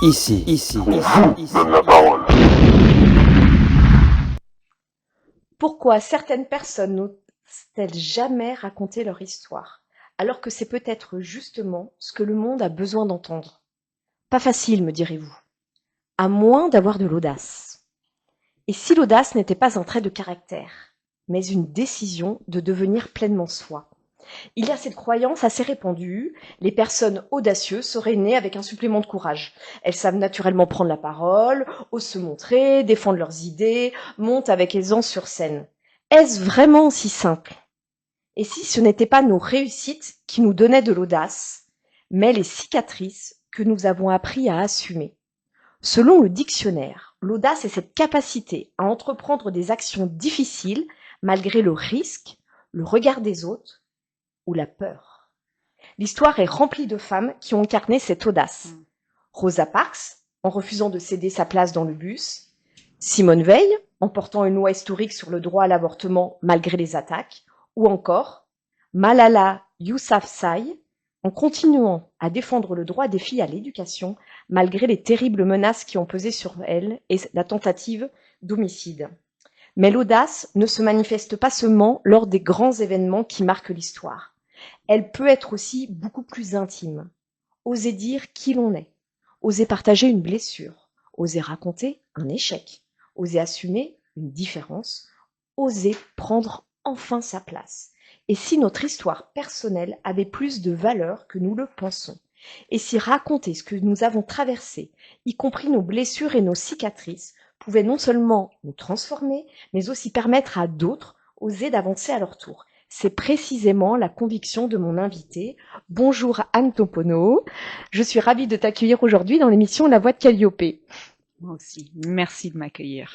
Ici. Donne la parole. Pourquoi certaines personnes n'osent-elles jamais raconter leur histoire, alors que c'est peut-être justement ce que le monde a besoin d'entendre? Pas facile, me direz-vous, à moins d'avoir de l'audace. Et si l'audace n'était pas un trait de caractère, mais une décision de devenir pleinement soi? Il y a cette croyance assez répandue, les personnes audacieuses seraient nées avec un supplément de courage. Elles savent naturellement prendre la parole, osent se montrer, défendre leurs idées, montent avec aisance sur scène. Est-ce vraiment si simple? Et si ce n'était pas nos réussites qui nous donnaient de l'audace, mais les cicatrices que nous avons appris à assumer? Selon le dictionnaire, l'audace est cette capacité à entreprendre des actions difficiles malgré le risque, le regard des autres ou la peur. L'histoire est remplie de femmes qui ont incarné cette audace. Rosa Parks, en refusant de céder sa place dans le bus. Simone Veil, en portant une loi historique sur le droit à l'avortement malgré les attaques. Ou encore Malala Yousafzai, en continuant à défendre le droit des filles à l'éducation malgré les terribles menaces qui ont pesé sur elle et la tentative d'homicide. Mais l'audace ne se manifeste pas seulement lors des grands événements qui marquent l'histoire. Elle peut être aussi beaucoup plus intime. Oser dire qui l'on est, oser partager une blessure, oser raconter un échec, oser assumer une différence, oser prendre enfin sa place. Et si notre histoire personnelle avait plus de valeur que nous le pensons? Et si raconter ce que nous avons traversé, y compris nos blessures et nos cicatrices, pouvait non seulement nous transformer, mais aussi permettre à d'autres oser d'avancer à leur tour? C'est précisément la conviction de mon invité. Bonjour Anne Tompono. Je suis ravie de t'accueillir aujourd'hui dans l'émission La Voix de Calliope. Moi aussi. Merci de m'accueillir.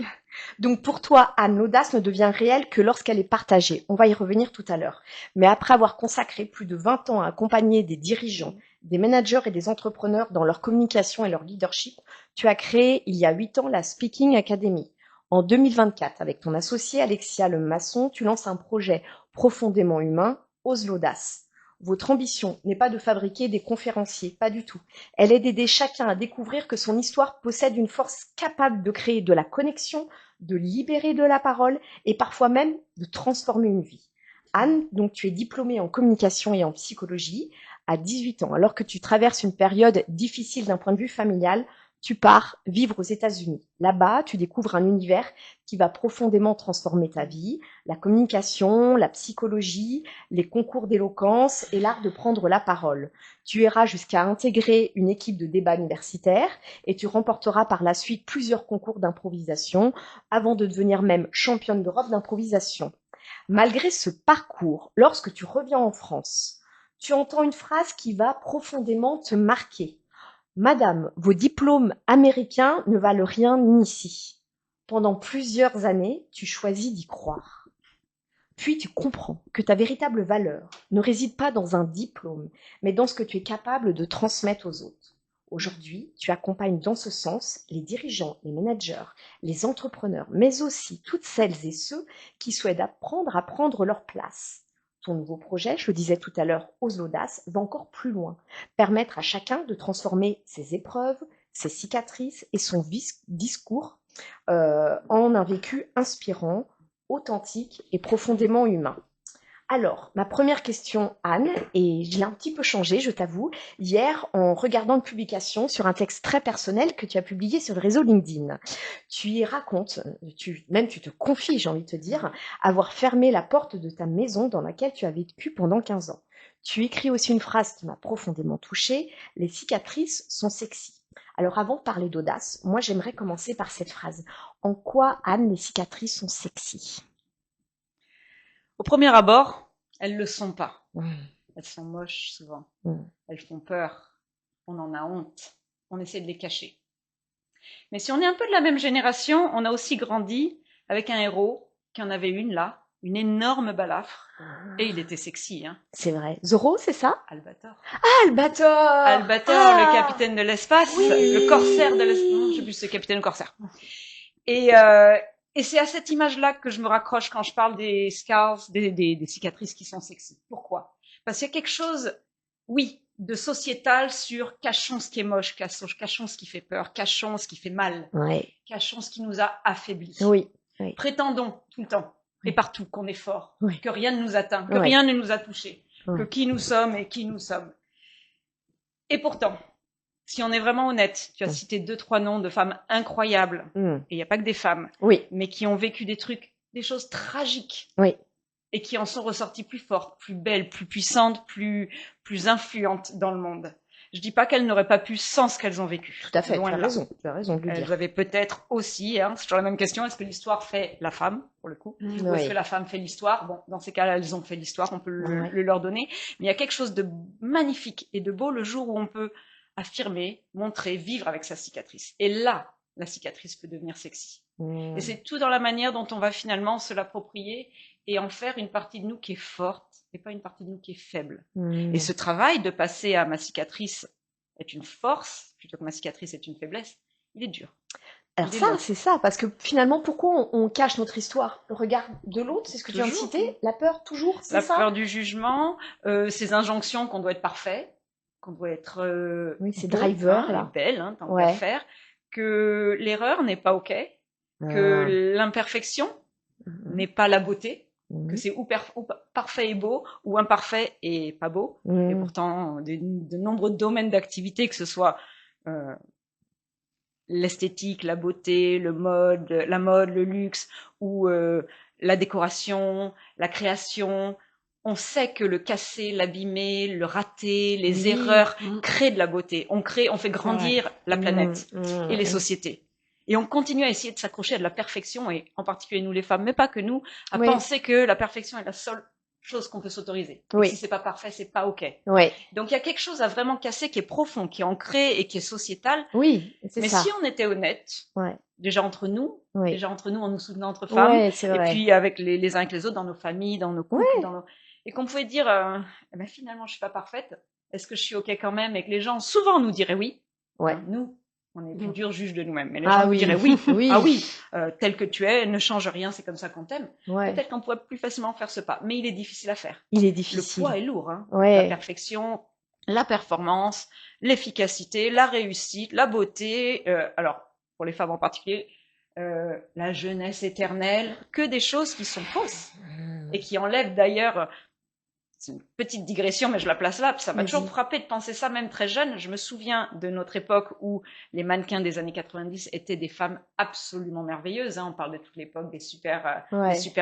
Donc pour toi, Anne, l'audace ne devient réelle que lorsqu'elle est partagée. On va y revenir tout à l'heure. Mais après avoir consacré plus de 20 ans à accompagner des dirigeants, des managers et des entrepreneurs dans leur communication et leur leadership, tu as créé il y a 8 ans la Speaking Academy. En 2024, avec ton associé Alexia Le Masson, tu lances un projet profondément humain, Ose l'audace. Votre ambition n'est pas de fabriquer des conférenciers, pas du tout. Elle est d'aider chacun à découvrir que son histoire possède une force capable de créer de la connexion, de libérer de la parole et parfois même de transformer une vie. Anne, donc tu es diplômée en communication et en psychologie à 18 ans. Alors que tu traverses une période difficile d'un point de vue familial, tu pars vivre aux États-Unis. Là-bas, tu découvres un univers qui va profondément transformer ta vie, la communication, la psychologie, les concours d'éloquence et l'art de prendre la parole. Tu iras jusqu'à intégrer une équipe de débat universitaire et tu remporteras par la suite plusieurs concours d'improvisation avant de devenir même championne d'Europe d'improvisation. Malgré ce parcours, lorsque tu reviens en France, tu entends une phrase qui va profondément te marquer. Madame, vos diplômes américains ne valent rien ici. Pendant plusieurs années, tu choisis d'y croire. Puis tu comprends que ta véritable valeur ne réside pas dans un diplôme, mais dans ce que tu es capable de transmettre aux autres. Aujourd'hui, tu accompagnes dans ce sens les dirigeants, les managers, les entrepreneurs, mais aussi toutes celles et ceux qui souhaitent apprendre à prendre leur place. Ton nouveau projet, je le disais tout à l'heure, Ose l'audace, va encore plus loin, permettre à chacun de transformer ses épreuves, ses cicatrices et son discours en un vécu inspirant, authentique et profondément humain. Alors, ma première question, Anne, et je l'ai un petit peu changée, je t'avoue, hier en regardant une publication sur un texte très personnel que tu as publié sur le réseau LinkedIn. Tu y racontes, tu te confies, j'ai envie de te dire, avoir fermé la porte de ta maison dans laquelle tu as vécu pendant 15 ans. Tu écris aussi une phrase qui m'a profondément touchée, les cicatrices sont sexy. Alors avant de parler d'audace, moi j'aimerais commencer par cette phrase. En quoi, Anne, les cicatrices sont sexy? Au premier abord, elles le sont pas. Mmh. Elles sont moches souvent. Mmh. Elles font peur. On en a honte. On essaie de les cacher. Mais si on est un peu de la même génération, on a aussi grandi avec un héros qui en avait une là, une énorme balafre. Et il était sexy, hein. C'est vrai. Zorro, c'est ça? Albator. Albator! Albator, le capitaine de l'espace, oui. le corsaire de l'espace. Non, je sais plus, c'est capitaine ou corsaire. Et c'est à cette image-là que je me raccroche quand je parle des scars, des cicatrices qui sont sexy. Pourquoi? Parce qu'il y a quelque chose, oui, de sociétal sur cachons ce qui est moche, cachons ce qui fait peur, cachons ce qui fait mal, Ouais. cachons ce qui nous a affaiblis. Oui. Prétendons tout le temps et partout qu'on est fort, Oui. que rien ne nous atteint, que Oui. rien ne nous a touchés, Oui. que qui nous sommes et qui nous sommes. Et pourtant, si on est vraiment honnête, tu as cité 2-3 noms de femmes incroyables, et il n'y a pas que des femmes, Oui. mais qui ont vécu des trucs, des choses tragiques, Oui. et qui en sont ressorties plus fortes, plus belles, plus puissantes, plus influentes dans le monde. Je dis pas qu'elles n'auraient pas pu sans ce qu'elles ont vécu. Tout à fait, Loin tu as de là. raison de le dire. Elles avaient peut-être aussi, c'est toujours la même question, est-ce que l'histoire fait la femme, pour le coup, ou est-ce que la femme fait l'histoire? Bon, dans ces cas-là, elles ont fait l'histoire, on peut le leur donner, mais il y a quelque chose de magnifique et de beau le jour où on peut affirmer, montrer, vivre avec sa cicatrice. Et là, la cicatrice peut devenir sexy. Et c'est tout dans la manière dont on va finalement se l'approprier et en faire une partie de nous qui est forte et pas une partie de nous qui est faible. Et ce travail de passer à ma cicatrice est une force plutôt que ma cicatrice est une faiblesse, il est dur. Alors ça, c'est ça, parce que finalement, pourquoi on cache notre histoire? Le regard de l'autre, c'est ce que tu viens de citer, la peur toujours, c'est ça? La peur du jugement, ces injonctions qu'on doit être parfait, qu'on doit être oui, ces drivers là, belle, tant qu'à faire, que l'erreur n'est pas ok, que l'imperfection n'est pas la beauté, que c'est ou parfait et beau, ou imparfait et pas beau. Et pourtant, de nombreux domaines d'activité, que ce soit l'esthétique, la beauté, la mode, le luxe, ou la décoration, la création, on sait que le casser, l'abîmer, le rater, les erreurs créent de la beauté. On fait grandir la planète et les sociétés. Et on continue à essayer de s'accrocher à de la perfection, et en particulier nous les femmes, mais pas que nous, à penser que la perfection est la seule chose qu'on peut s'autoriser. Si c'est pas parfait, c'est pas ok. Donc il y a quelque chose à vraiment casser qui est profond, qui est ancré et qui est sociétal. Oui, c'est ça. Mais si on était honnête, déjà entre nous en nous soutenant entre femmes, et puis avec les uns avec les autres, dans nos familles, dans nos couples, et qu'on pouvait dire, finalement je suis pas parfaite, est-ce que je suis ok quand même, et que les gens souvent nous diraient oui. Nous, on est plus durs juges de nous-mêmes. Mais les gens nous diraient oui, tel que tu es, ne change rien, c'est comme ça qu'on t'aime. Peut-être qu'on pourrait plus facilement faire ce pas, mais il est difficile à faire. Il est difficile. Le poids est lourd, La perfection, la performance, l'efficacité, la réussite, la beauté, alors, pour les femmes en particulier, la jeunesse éternelle, que des choses qui sont fausses et qui enlèvent d'ailleurs. C'est une petite digression, mais je la place là, puis ça m'a toujours frappé de penser ça, même très jeune. Je me souviens de notre époque où les mannequins des années 90 étaient des femmes absolument merveilleuses. On parle de toute l'époque des super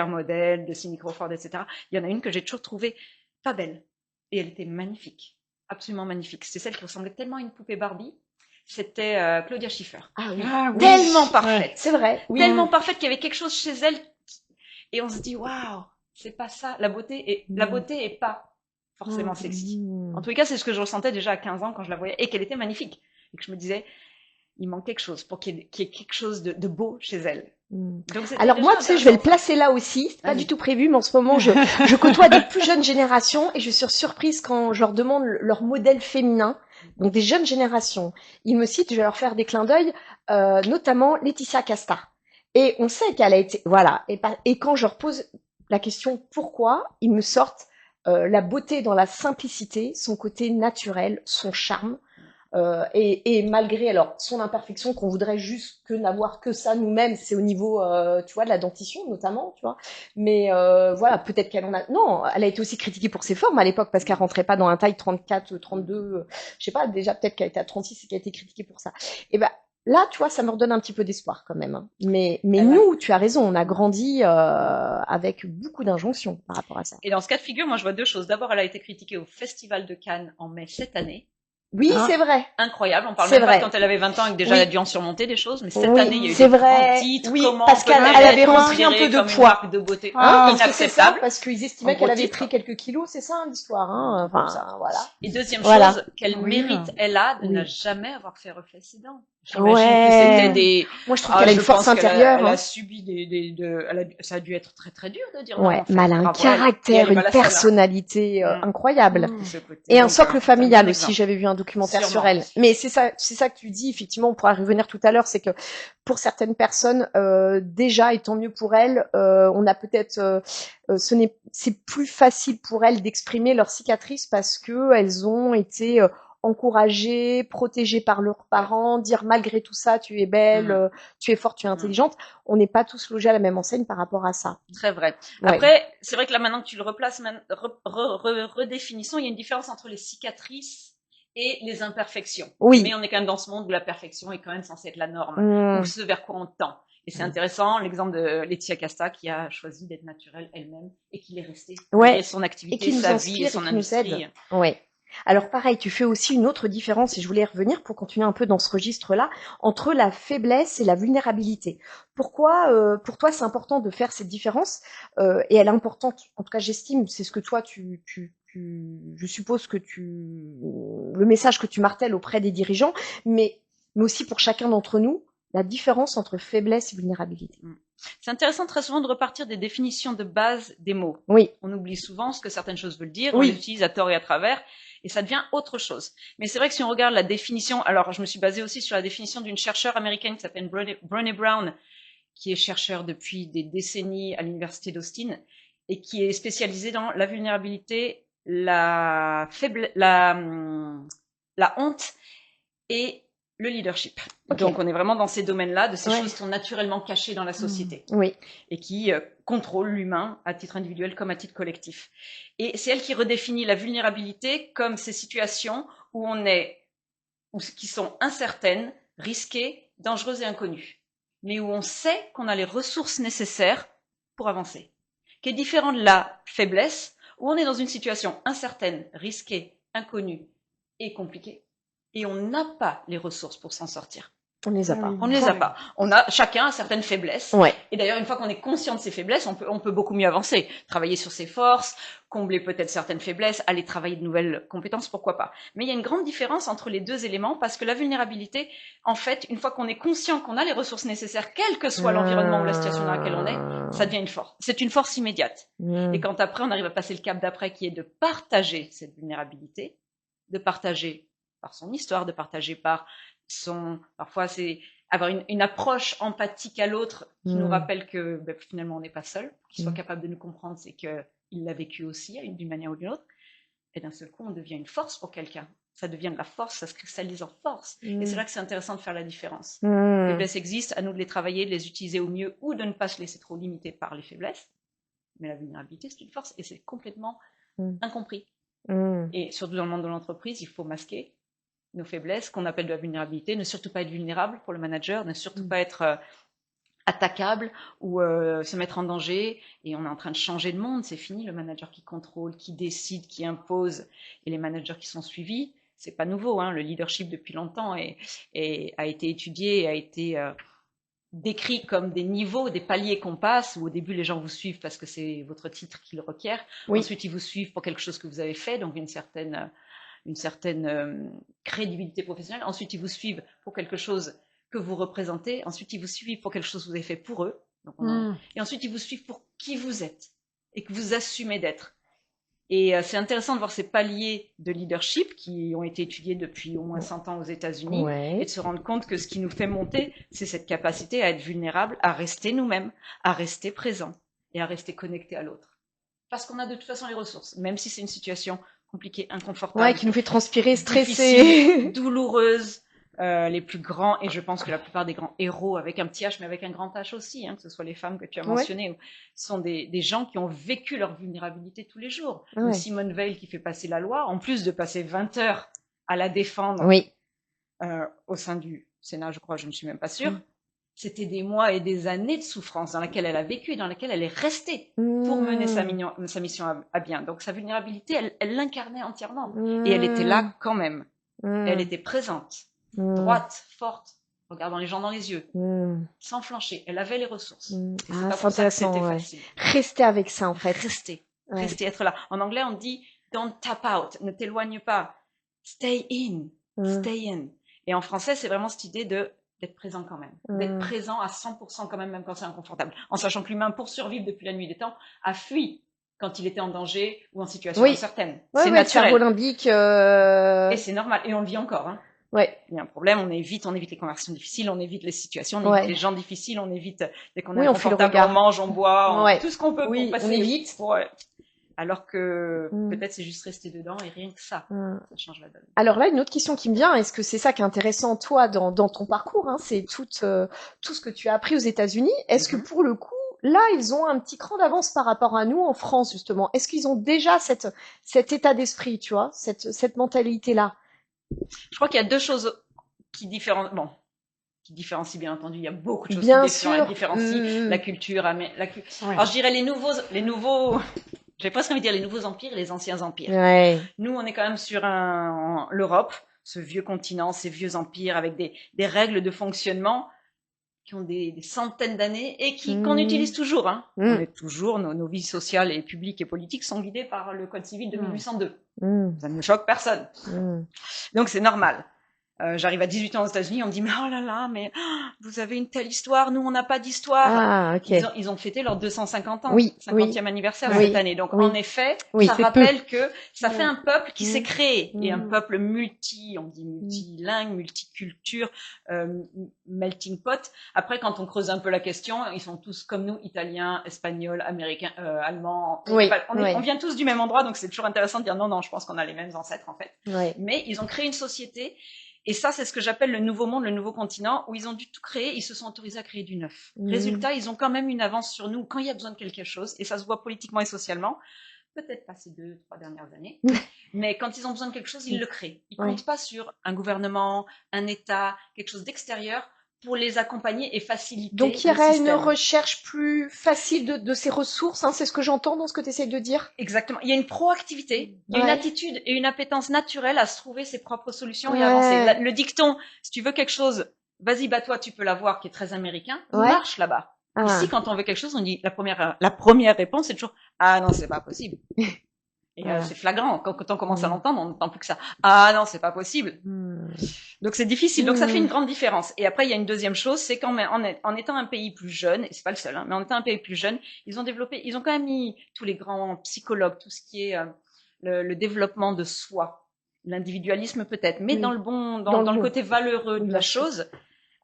modèles, de Cindy Crawford, etc. Il y en a une que j'ai toujours trouvée pas belle. Et elle était magnifique. Absolument magnifique. C'était celle qui ressemblait tellement à une poupée Barbie. C'était Claudia Schiffer. Tellement parfaite. C'est vrai. Tellement parfaite qu'il y avait quelque chose chez elle. Et on se dit, waouh! C'est pas ça. La beauté est pas forcément sexy. En tous les cas, c'est ce que je ressentais déjà à 15 ans quand je la voyais et qu'elle était magnifique. Et que je me disais, il manque quelque chose pour qu'il y ait quelque chose de beau chez elle. Donc, alors moi, tu sais, je vais le placer là aussi. C'est pas du tout prévu, mais en ce moment, je côtoie des plus jeunes générations et je suis surprise quand je leur demande leur modèle féminin. Donc des jeunes générations. Ils me citent, je vais leur faire des clins d'œil, notamment Laetitia Casta. Et on sait qu'elle a été, voilà. Et quand je leur pose la question pourquoi, ils me sortent la beauté dans la simplicité, son côté naturel, son charme, et malgré alors son imperfection qu'on voudrait juste que n'avoir que ça nous-mêmes, c'est au niveau tu vois de la dentition notamment, tu vois. Mais voilà, peut-être qu'elle en a. Non, elle a été aussi critiquée pour ses formes à l'époque parce qu'elle rentrait pas dans un taille 34, 32, je sais pas, déjà peut-être qu'elle était à 36 et qu'elle a été critiquée pour ça. Et ben là, tu vois, ça me redonne un petit peu d'espoir quand même. Mais nous, tu as raison, on a grandi avec beaucoup d'injonctions par rapport à ça. Et dans ce cas de figure, moi, je vois deux choses. D'abord, elle a été critiquée au Festival de Cannes en mai cette année. Oui, c'est vrai. Incroyable. On parle même pas quand elle avait 20 ans et que déjà elle a dû en surmonter des choses. Mais cette année, il y a eu des grands titres. Oui, parce qu'elle avait repris un peu de poids. De beauté. Inacceptable. Parce qu'ils estimaient qu'elle avait pris quelques kilos, c'est ça l'histoire. Enfin, voilà. Et deuxième chose, quel mérite elle a de ne jamais avoir fait reflet ses dents. J'imagine que c'était des. Moi, je trouve qu'elle a une force intérieure. Elle a subi ça a dû être très très dur de dire. Ouais, mais elle a un caractère, une personnalité incroyable. Et un socle familial aussi. J'avais vu un documentaire sur Sûrement. elle. Mais c'est ça que tu dis. Effectivement, on pourra revenir tout à l'heure. C'est que pour certaines personnes, déjà, et tant mieux pour elles, on a peut-être, c'est plus facile pour elles d'exprimer leurs cicatrices parce que elles ont été encouragées, protégées par leurs parents, dire malgré tout ça, tu es belle, tu es forte, tu es intelligente. On n'est pas tous logés à la même enseigne par rapport à ça. Très vrai. Ouais. Après, c'est vrai que là, maintenant que tu le replaces, redéfinissons, il y a une différence entre les cicatrices et les imperfections. Oui. Mais on est quand même dans ce monde où la perfection est quand même censée être la norme, Mmh. ou ce vers quoi on tend. Et c'est intéressant, l'exemple de Laetitia Casta qui a choisi d'être naturelle elle-même et qui l'est restée malgré son activité, sa vie et son industrie. Ouais. Alors pareil, tu fais aussi une autre différence, et je voulais y revenir pour continuer un peu dans ce registre-là, entre la faiblesse et la vulnérabilité. Pourquoi, pour toi, c'est important de faire cette différence et elle est importante, en tout cas j'estime, c'est ce que toi, je suppose que le message que tu martèles auprès des dirigeants, mais aussi pour chacun d'entre nous, la différence entre faiblesse et vulnérabilité. C'est intéressant très souvent de repartir des définitions de base des mots. Oui. On oublie souvent ce que certaines choses veulent dire, Oui. on les utilise à tort et à travers, et ça devient autre chose. Mais c'est vrai que si on regarde la définition, alors je me suis basée aussi sur la définition d'une chercheure américaine qui s'appelle Brené Brown, qui est chercheur depuis des décennies à l'université d'Austin, et qui est spécialisée dans la vulnérabilité, la honte et le leadership. Okay. Donc on est vraiment dans ces domaines-là, de ces choses qui sont naturellement cachées dans la société. Oui. Et qui contrôlent l'humain à titre individuel comme à titre collectif. Et c'est elle qui redéfinit la vulnérabilité comme ces situations où qui sont incertaines, risquées, dangereuses et inconnues, mais où on sait qu'on a les ressources nécessaires pour avancer. Qui est différent de la faiblesse, où on est dans une situation incertaine, risquée, inconnue et compliquée, et on n'a pas les ressources pour s'en sortir. On ne les a pas. On ne les a pas. Chacun a certaines faiblesses. Ouais. Et d'ailleurs, une fois qu'on est conscient de ces faiblesses, on peut beaucoup mieux avancer. Travailler sur ses forces, combler peut-être certaines faiblesses, aller travailler de nouvelles compétences, pourquoi pas. Mais il y a une grande différence entre les deux éléments parce que la vulnérabilité, en fait, une fois qu'on est conscient qu'on a les ressources nécessaires, quel que soit l'environnement ou la situation dans laquelle on est, ça devient une force. C'est une force immédiate. Et quand après, on arrive à passer le cap d'après qui est de partager cette vulnérabilité, de partager par son histoire, de partager par parfois c'est avoir une approche empathique à l'autre qui nous rappelle que finalement on n'est pas seul, qu'il soit capable de nous comprendre, c'est qu'il l'a vécu aussi d'une manière ou d'une autre, et d'un seul coup on devient une force pour quelqu'un, ça devient de la force, ça se cristallise en force, et c'est là que c'est intéressant de faire la différence. Les faiblesses existent, à nous de les travailler, de les utiliser au mieux, ou de ne pas se laisser trop limiter par les faiblesses, mais la vulnérabilité c'est une force, et c'est complètement incompris. Et surtout dans le monde de l'entreprise, il faut masquer nos faiblesses, qu'on appelle de la vulnérabilité, ne surtout pas être vulnérable pour le manager, ne surtout pas être attaquable ou se mettre en danger. Et on est en train de changer le monde, c'est fini le manager qui contrôle, qui décide, qui impose, et les managers qui sont suivis. C'est pas nouveau, hein, le leadership depuis longtemps a été étudié, a été décrit comme des niveaux, des paliers qu'on passe, où au début les gens vous suivent parce que c'est votre titre qui le requiert, ensuite ils vous suivent pour quelque chose que vous avez fait, donc une certaine crédibilité professionnelle. Ensuite, ils vous suivent pour quelque chose que vous représentez. Ensuite, ils vous suivent pour quelque chose que vous avez fait pour eux. Donc, et ensuite, ils vous suivent pour qui vous êtes et que vous assumez d'être. Et c'est intéressant de voir ces paliers de leadership qui ont été étudiés depuis au moins 100 ans aux États-Unis et de se rendre compte que ce qui nous fait monter, c'est cette capacité à être vulnérable, à rester nous-mêmes, à rester présent et à rester connecté à l'autre. Parce qu'on a de toute façon les ressources, même si c'est une situation compliquée, inconfortable, qui nous fait transpirer, stresser, douloureuse. Les plus grands, et je pense que la plupart des grands héros, avec un petit H, mais avec un grand H aussi, hein, que ce soit les femmes que tu as mentionnées, sont des gens qui ont vécu leur vulnérabilité tous les jours. Une Simone Veil qui fait passer la loi, en plus de passer 20 heures à la défendre au sein du Sénat, je crois, je ne suis même pas sûre. C'était des mois et des années de souffrance dans laquelle elle a vécu et dans laquelle elle est restée pour mener sa mission à bien. Donc sa vulnérabilité, elle l'incarnait entièrement. Et elle était là quand même. Et elle était présente, droite, forte, regardant les gens dans les yeux, sans flancher. Elle avait les ressources. Et c'est pas pour ça que c'était facile. Rester avec ça, en fait. Rester, être là. En anglais, on dit « don't tap out », ne t'éloigne pas. Stay in, stay in. Et en français, c'est vraiment cette idée d'être présent quand même, d'être présent à 100% quand même quand c'est inconfortable, en sachant que l'humain, pour survivre depuis la nuit des temps, a fui quand il était en danger ou en situation Oui. incertaine. Ouais, C'est ouais, le cerveau naturel. olympique. Et c'est normal. Et on le vit encore. Hein. Ouais, Il y a un problème, on évite les conversations difficiles, on évite les situations, on évite ouais. les gens difficiles, on évite, dès qu'on est Oui, on fait le inconfortable, on regard. mange, on boit, Ouais. tout ce qu'on peut pour Oui, on passer. évite. Alors que Mm. peut-être c'est juste rester dedans et rien que ça change la donne. Alors là, une autre question qui me vient, est-ce que c'est ça qui est intéressant, toi, dans ton parcours, hein, c'est tout ce que tu as appris aux États-Unis. Est-ce que pour le coup, là, ils ont un petit cran d'avance par rapport à nous en France, justement? Est-ce qu'ils ont déjà cet état d'esprit, tu vois, cette mentalité-là? Je crois qu'il y a deux choses qui différencient. Bon, qui différencient bien entendu. Il y a beaucoup de choses Bien qui sûr. différencient la culture. Alors je dirais les nouveaux. J'ai presque envie de dire les nouveaux empires et les anciens empires. Ouais. Nous, on est quand même sur l'Europe, ce vieux continent, ces vieux empires avec des règles de fonctionnement qui ont des centaines d'années et qu'on utilise toujours. Hein. On est toujours, nos vies sociales et publiques et politiques sont guidées par le Code civil de 1802. Ça ne choque personne. Donc c'est normal. J'arrive à 18 ans aux États-Unis, on me dit mais oh là là, mais vous avez une telle histoire, nous on n'a pas d'histoire. Ah, ok. Ils ont fêté leurs 250 ans, Oui, 50e anniversaire cette année. Donc en effet, ça rappelle que ça fait un peuple qui s'est créé et un peuple on dit multilingue, multiculture, melting pot. Après, quand on creuse un peu la question, ils sont tous comme nous, italiens, espagnols, américains, allemands. On vient tous du même endroit, donc c'est toujours intéressant de dire non, je pense qu'on a les mêmes ancêtres en fait. Mais ils ont créé une société. Et ça, c'est ce que j'appelle le nouveau monde, le nouveau continent, où ils ont dû tout créer, ils se sont autorisés à créer du neuf. Résultat, ils ont quand même une avance sur nous quand il y a besoin de quelque chose, et ça se voit politiquement et socialement, peut-être pas ces 2-3 dernières années, mais quand ils ont besoin de quelque chose, ils le créent. Ils comptent pas sur un gouvernement, un État, quelque chose d'extérieur pour les accompagner et faciliter. Donc il y aurait une recherche plus facile de ces ressources, hein, c'est ce que j'entends dans ce que tu essayes de dire. Exactement. Il y a une proactivité, il y a une attitude et une appétence naturelle à se trouver ses propres solutions et avancer. Le dicton, si tu veux quelque chose, vas-y, toi, tu peux l'avoir, qui est très américain, il marche là-bas. Ici, quand on veut quelque chose, on dit la première réponse, c'est toujours ah non, c'est pas possible. Et c'est flagrant. Quand on commence à l'entendre, on n'entend plus que ça. Ah non, c'est pas possible. Donc c'est difficile. Donc ça fait une grande différence. Et après, il y a une deuxième chose, c'est qu'en étant un pays plus jeune, et c'est pas le seul, hein, mais en étant un pays plus jeune, ils ont quand même mis tous les grands psychologues, tout ce qui est le développement de soi, l'individualisme peut-être, mais dans le côté valeureux de la chose,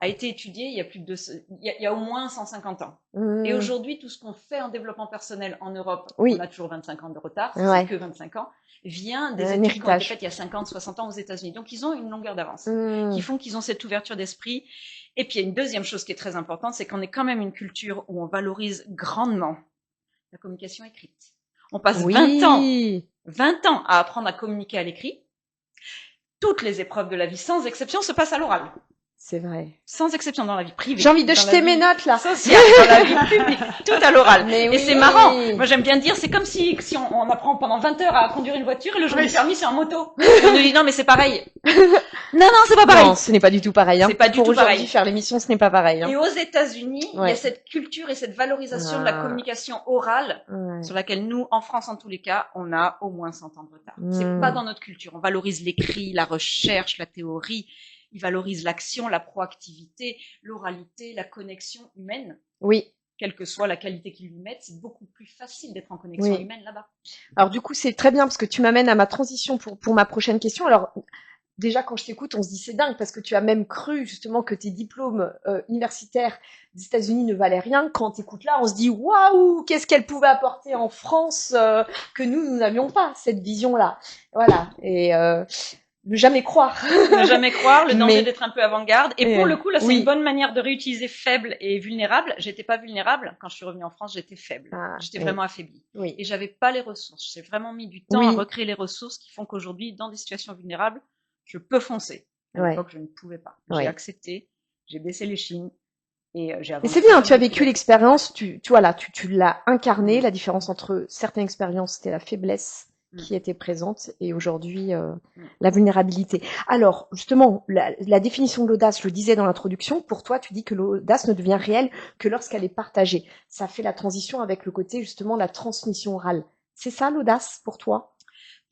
a été étudié il y a au moins 150 ans. Et aujourd'hui, tout ce qu'on fait en développement personnel en Europe, on a toujours 25 ans de retard, c'est que 25 ans, vient des études qui ont été faites il y a 50, 60 ans aux États-Unis. Donc, ils ont une longueur d'avance qui font qu'ils ont cette ouverture d'esprit. Et puis, il y a une deuxième chose qui est très importante, c'est qu'on est quand même une culture où on valorise grandement la communication écrite. On passe 20 ans à apprendre à communiquer à l'écrit. Toutes les épreuves de la vie, sans exception, se passent à l'oral. C'est vrai. Sans exception dans la vie privée. J'ai envie de jeter mes notes, là. Sociale, dans la vie publique, tout à l'oral. Et c'est marrant. Moi, j'aime bien dire, c'est comme si on apprend pendant 20 heures à conduire une voiture et le jour du permis, c'est en moto. Et on nous dit, non, mais c'est pareil. Non, c'est pas pareil. Non, ce n'est pas du tout pareil, hein. C'est pas du tout pareil. Pour faire l'émission, ce n'est pas pareil, hein. Et aux États-Unis, il y a cette culture et cette valorisation de la communication orale, sur laquelle nous, en France, en tous les cas, on a au moins 100 ans de retard. C'est pas dans notre culture. On valorise l'écrit, la recherche, la théorie. Il valorise l'action, la proactivité, l'oralité, la connexion humaine. Oui. Quelle que soit la qualité qu'ils lui mettent, c'est beaucoup plus facile d'être en connexion humaine là-bas. Alors du coup, c'est très bien parce que tu m'amènes à ma transition pour ma prochaine question. Alors déjà, quand je t'écoute, on se dit c'est dingue parce que tu as même cru justement que tes diplômes universitaires des États-Unis ne valaient rien. Quand t'écoutes là, on se dit waouh, qu'est-ce qu'elle pouvait apporter en France que nous n'avions pas cette vision-là. Voilà. Et ne jamais croire. Ne jamais croire, le danger d'être un peu avant-garde. Et pour le coup, là, c'est une bonne manière de réutiliser faible et vulnérable. J'étais pas vulnérable. Quand je suis revenue en France, j'étais faible. J'étais vraiment affaiblie. Et j'avais pas les ressources. J'ai vraiment mis du temps à recréer les ressources qui font qu'aujourd'hui, dans des situations vulnérables, je peux foncer. À l'époque, je ne pouvais pas. J'ai accepté, j'ai baissé les chines. Et j'ai avancé. Mais c'est bien, tu as vécu l'expérience, tu l'as incarné, la différence entre certaines expériences, c'était la faiblesse qui était présente et aujourd'hui la vulnérabilité. Alors justement, la définition de l'audace, je le disais dans l'introduction, pour toi tu dis que l'audace ne devient réelle que lorsqu'elle est partagée. Ça fait la transition avec le côté justement la transmission orale. C'est ça l'audace pour toi?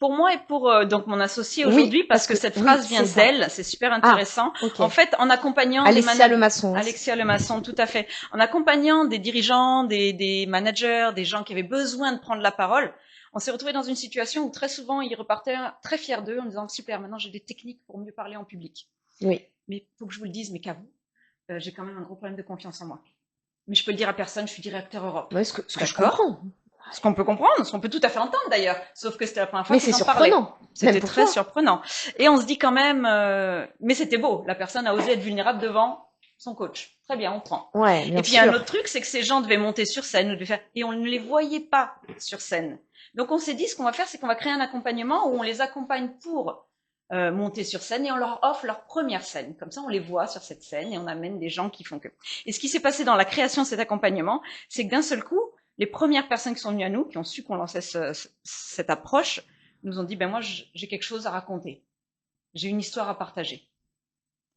pour moi et pour donc mon associé Oui, aujourd'hui, parce que cette phrase vient c'est ça. d'elle, c'est super intéressant. Ok. En fait, en accompagnant des Alexia Lemasson. Alexia Lemasson, tout à fait. En accompagnant des dirigeants, des managers, des gens qui avaient besoin de prendre la parole, on s'est retrouvé dans une situation où très souvent ils repartaient très fiers d'eux en disant super, maintenant j'ai des techniques pour mieux parler en public. Oui. Mais faut que je vous le dise, mais qu'à vous, j'ai quand même un gros problème de confiance en moi. Mais je peux le dire à personne, je suis directeur Europe. Ouais, ce que je comprends. Ce qu'on peut comprendre, ce qu'on peut tout à fait entendre d'ailleurs, sauf que c'était la première fois Mais qu'ils c'est en parlaient. surprenant. C'était très surprenant. Et on se dit quand même, mais c'était beau, la personne a osé être vulnérable devant son coach. Très bien, on prend. Ouais, bien et puis sûr. il y a un autre truc, c'est que ces gens devaient monter sur scène, devaient faire, et on ne les voyait pas sur scène. Donc on s'est dit, ce qu'on va faire, c'est qu'on va créer un accompagnement où on les accompagne pour monter sur scène et on leur offre leur première scène. Comme ça, on les voit sur cette scène et on amène des gens qui font que. Et ce qui s'est passé dans la création de cet accompagnement, c'est que d'un seul coup, les premières personnes qui sont venues à nous, qui ont su qu'on lançait cette approche, nous ont dit, ben moi, j'ai quelque chose à raconter. J'ai une histoire à partager.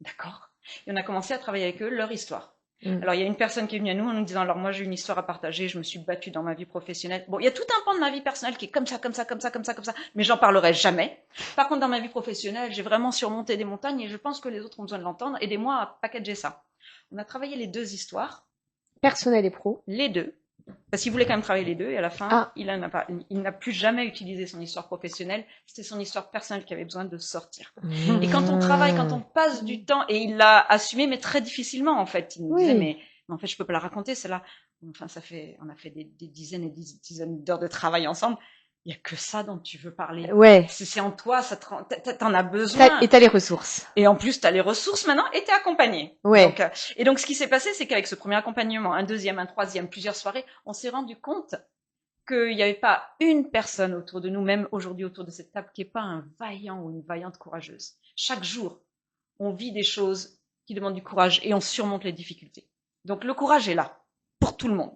D'accord. Et on a commencé à travailler avec eux leur histoire. Alors, il y a une personne qui est venue à nous en nous disant, alors moi, j'ai une histoire à partager, je me suis battue dans ma vie professionnelle. Bon, il y a tout un pan de ma vie personnelle qui est comme ça, mais j'en parlerai jamais. Par contre, dans ma vie professionnelle, j'ai vraiment surmonté des montagnes et je pense que les autres ont besoin de l'entendre. Aidez-moi à packager ça. On a travaillé les deux histoires. Personnel et pro. Les deux. Parce qu'il voulait quand même travailler les deux et à la fin, il n'a plus jamais utilisé son histoire professionnelle. C'était son histoire personnelle qui avait besoin de sortir. Et quand on travaille, quand on passe du temps, et il l'a assumé, mais très difficilement en fait. Il nous disait, mais en fait, je peux pas la raconter, celle-là. Enfin, on a fait des dizaines et des dizaines d'heures de travail ensemble. Il y a que ça dont tu veux parler. Ouais. C'est en toi, t'en as besoin. Et t'as les ressources. Et en plus, t'as les ressources maintenant et t'es accompagné. Ouais. Donc, ce qui s'est passé, c'est qu'avec ce premier accompagnement, un deuxième, un troisième, plusieurs soirées, on s'est rendu compte qu'il n'y avait pas une personne autour de nous, même aujourd'hui autour de cette table, qui n'est pas un vaillant ou une vaillante courageuse. Chaque jour, on vit des choses qui demandent du courage et on surmonte les difficultés. Donc, le courage est là, pour tout le monde.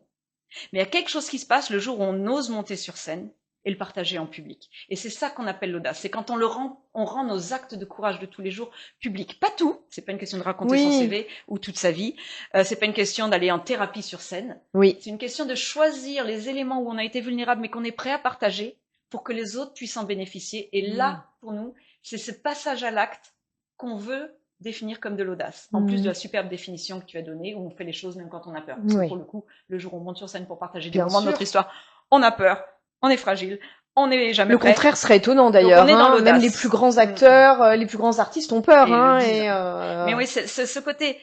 Mais il y a quelque chose qui se passe le jour où on ose monter sur scène et le partager en public. Et c'est ça qu'on appelle l'audace. C'est quand on rend nos actes de courage de tous les jours publics. Pas tout. C'est pas une question de raconter son CV ou toute sa vie. C'est pas une question d'aller en thérapie sur scène. Oui. C'est une question de choisir les éléments où on a été vulnérable mais qu'on est prêt à partager pour que les autres puissent en bénéficier. Et là, pour nous, c'est ce passage à l'acte qu'on veut définir comme de l'audace. En plus de la superbe définition que tu as donnée, où on fait les choses même quand on a peur. Parce que pour le coup, le jour où on monte sur scène pour partager des moments de notre histoire, on a peur. On est fragile, on n'est jamais prêt. Le contraire serait étonnant d'ailleurs. Même les plus grands acteurs, les plus grands artistes ont peur. Mais oui, ce côté,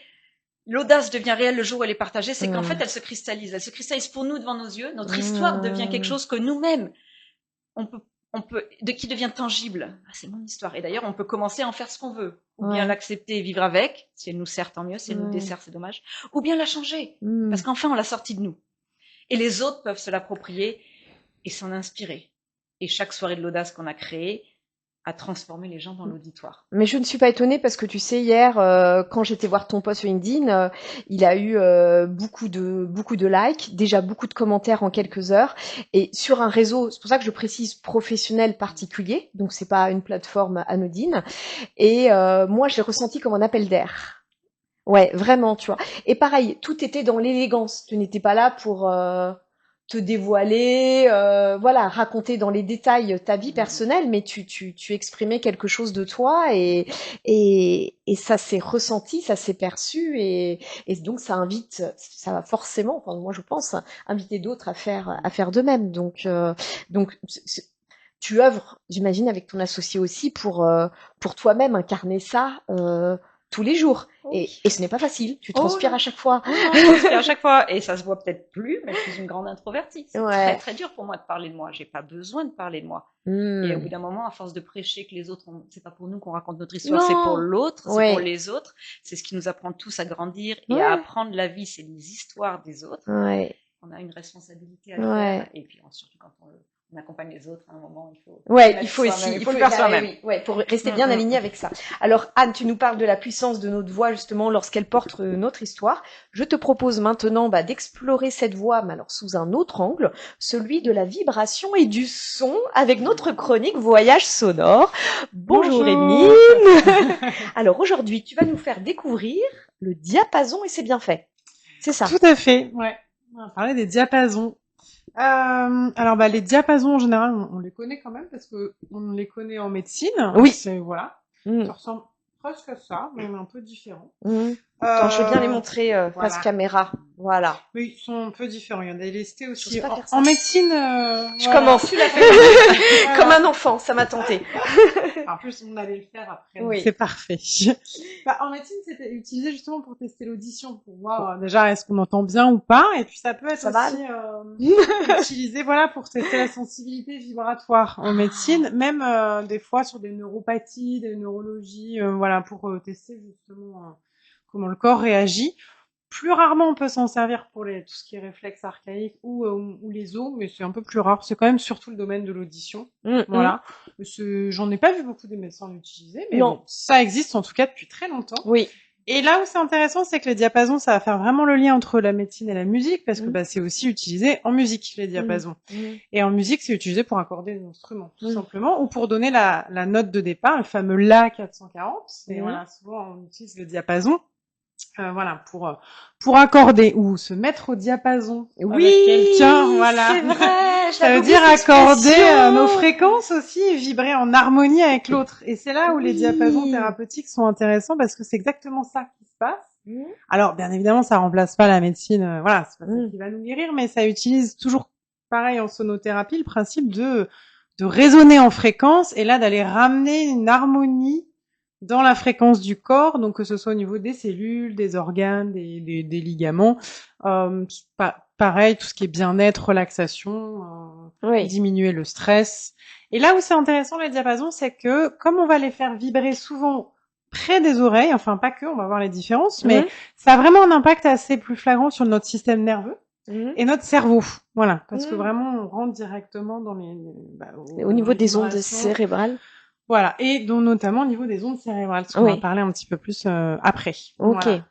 l'audace devient réelle le jour où elle est partagée, c'est qu'en fait, elle se cristallise. Elle se cristallise pour nous devant nos yeux. Notre histoire devient quelque chose que nous-mêmes, qui devient tangible. Ah, c'est mon histoire. Et d'ailleurs, on peut commencer à en faire ce qu'on veut. Ou bien l'accepter et vivre avec. Si elle nous sert, tant mieux. Si elle nous dessert, c'est dommage. Ou bien la changer. Parce qu'enfin, on l'a sortie de nous. Et les autres peuvent se l'approprier et s'en inspirer. Et chaque soirée de l'audace qu'on a créée a transformé les gens dans l'auditoire. Mais je ne suis pas étonnée parce que tu sais, hier, quand j'étais voir ton post sur LinkedIn, il a eu beaucoup de likes, déjà beaucoup de commentaires en quelques heures. Et sur un réseau, c'est pour ça que je précise professionnel particulier, donc c'est pas une plateforme anodine. Et moi, je l'ai ressenti comme un appel d'air. Ouais, vraiment, tu vois. Et pareil, tout était dans l'élégance. Tu n'étais pas là pour te dévoiler, voilà, raconter dans les détails ta vie personnelle, mais tu exprimais quelque chose de toi et ça s'est ressenti, ça s'est perçu et donc ça va forcément, enfin moi je pense, inviter d'autres à faire de même. Donc tu œuvres, j'imagine, avec ton associé aussi pour toi-même incarner ça. Tous les jours. Et ce n'est pas facile. Tu transpires à chaque fois. Je transpire à chaque fois. Et ça se voit peut-être plus, mais je suis une grande introvertie. C'est très, très dur pour moi de parler de moi. J'ai pas besoin de parler de moi. Et au bout d'un moment, à force de prêcher que les autres, c'est pas pour nous qu'on raconte notre histoire, c'est pour l'autre, c'est pour les autres. C'est ce qui nous apprend tous à grandir et à apprendre la vie, c'est les histoires des autres. On a une responsabilité à le faire. Et puis, surtout quand on accompagne les autres à un moment, il faut le faire soi-même. Pour rester bien aligné avec ça. Alors Anne, tu nous parles de la puissance de notre voix justement lorsqu'elle porte notre histoire. Je te propose maintenant d'explorer cette voix, mais alors sous un autre angle, celui de la vibration et du son avec notre chronique Voyage sonore. Bonjour Émile. Alors aujourd'hui, tu vas nous faire découvrir le diapason et ses bienfaits. C'est ça. Tout à fait, ouais. On va parler des diapasons. Alors, les diapasons, en général, on les connaît quand même, parce que on les connaît en médecine. Oui. Voilà. Mm. Ça ressemble presque à ça, mais un peu différent. Attends, je veux bien les montrer face voilà. caméra. Voilà. Oui, ils sont un peu différents. Il y en a des lestés aussi. J'ose pas faire ça. En médecine, Je voilà. commence. Tu l'as fait. Comme un enfant, ça m'a tenté. En plus, on allait le faire après. Oui. C'est parfait. En médecine, c'était utilisé justement pour tester l'audition, pour voir déjà est-ce qu'on entend bien ou pas. Et puis ça peut être aussi utilisé, voilà, pour tester la sensibilité vibratoire en médecine, même des fois sur des neuropathies, des neurologies, voilà, pour tester justement comment le corps réagit. Plus rarement, on peut s'en servir pour tout ce qui est réflexe archaïque ou les os, mais c'est un peu plus rare. C'est quand même surtout le domaine de l'audition. Voilà. J'en ai pas vu beaucoup des médecins l'utiliser, mais bon, ça existe en tout cas depuis très longtemps. Oui. Et là où c'est intéressant, c'est que les diapasons, ça va faire vraiment le lien entre la médecine et la musique, parce que c'est aussi utilisé en musique, les diapasons. Et en musique, c'est utilisé pour accorder des instruments, tout simplement, ou pour donner la note de départ, le fameux La 440. Et voilà, souvent on utilise le diapason. Voilà, pour accorder ou se mettre au diapason avec quelqu'un, voilà. C'est vrai, ça veut dire accorder nos fréquences aussi et vibrer en harmonie avec l'autre. Et c'est là où les diapasons thérapeutiques sont intéressants, parce que c'est exactement ça qui se passe. Alors, bien évidemment, ça remplace pas la médecine, voilà, c'est pas ça qui va nous guérir, mais ça utilise toujours, pareil en sonothérapie, le principe de résonner en fréquence, et là d'aller ramener une harmonie dans la fréquence du corps, donc que ce soit au niveau des cellules, des organes, des ligaments, pareil, tout ce qui est bien-être, relaxation, diminuer le stress. Et là où c'est intéressant les diapasons, c'est que comme on va les faire vibrer souvent près des oreilles, enfin pas que, on va voir les différences, mais ça a vraiment un impact assez plus flagrant sur notre système nerveux et notre cerveau, voilà, parce que vraiment on rentre directement dans au niveau des ondes cérébrales. Voilà, et donc notamment au niveau des ondes cérébrales, ce qu'on va parler un petit peu plus après. Ok. Voilà.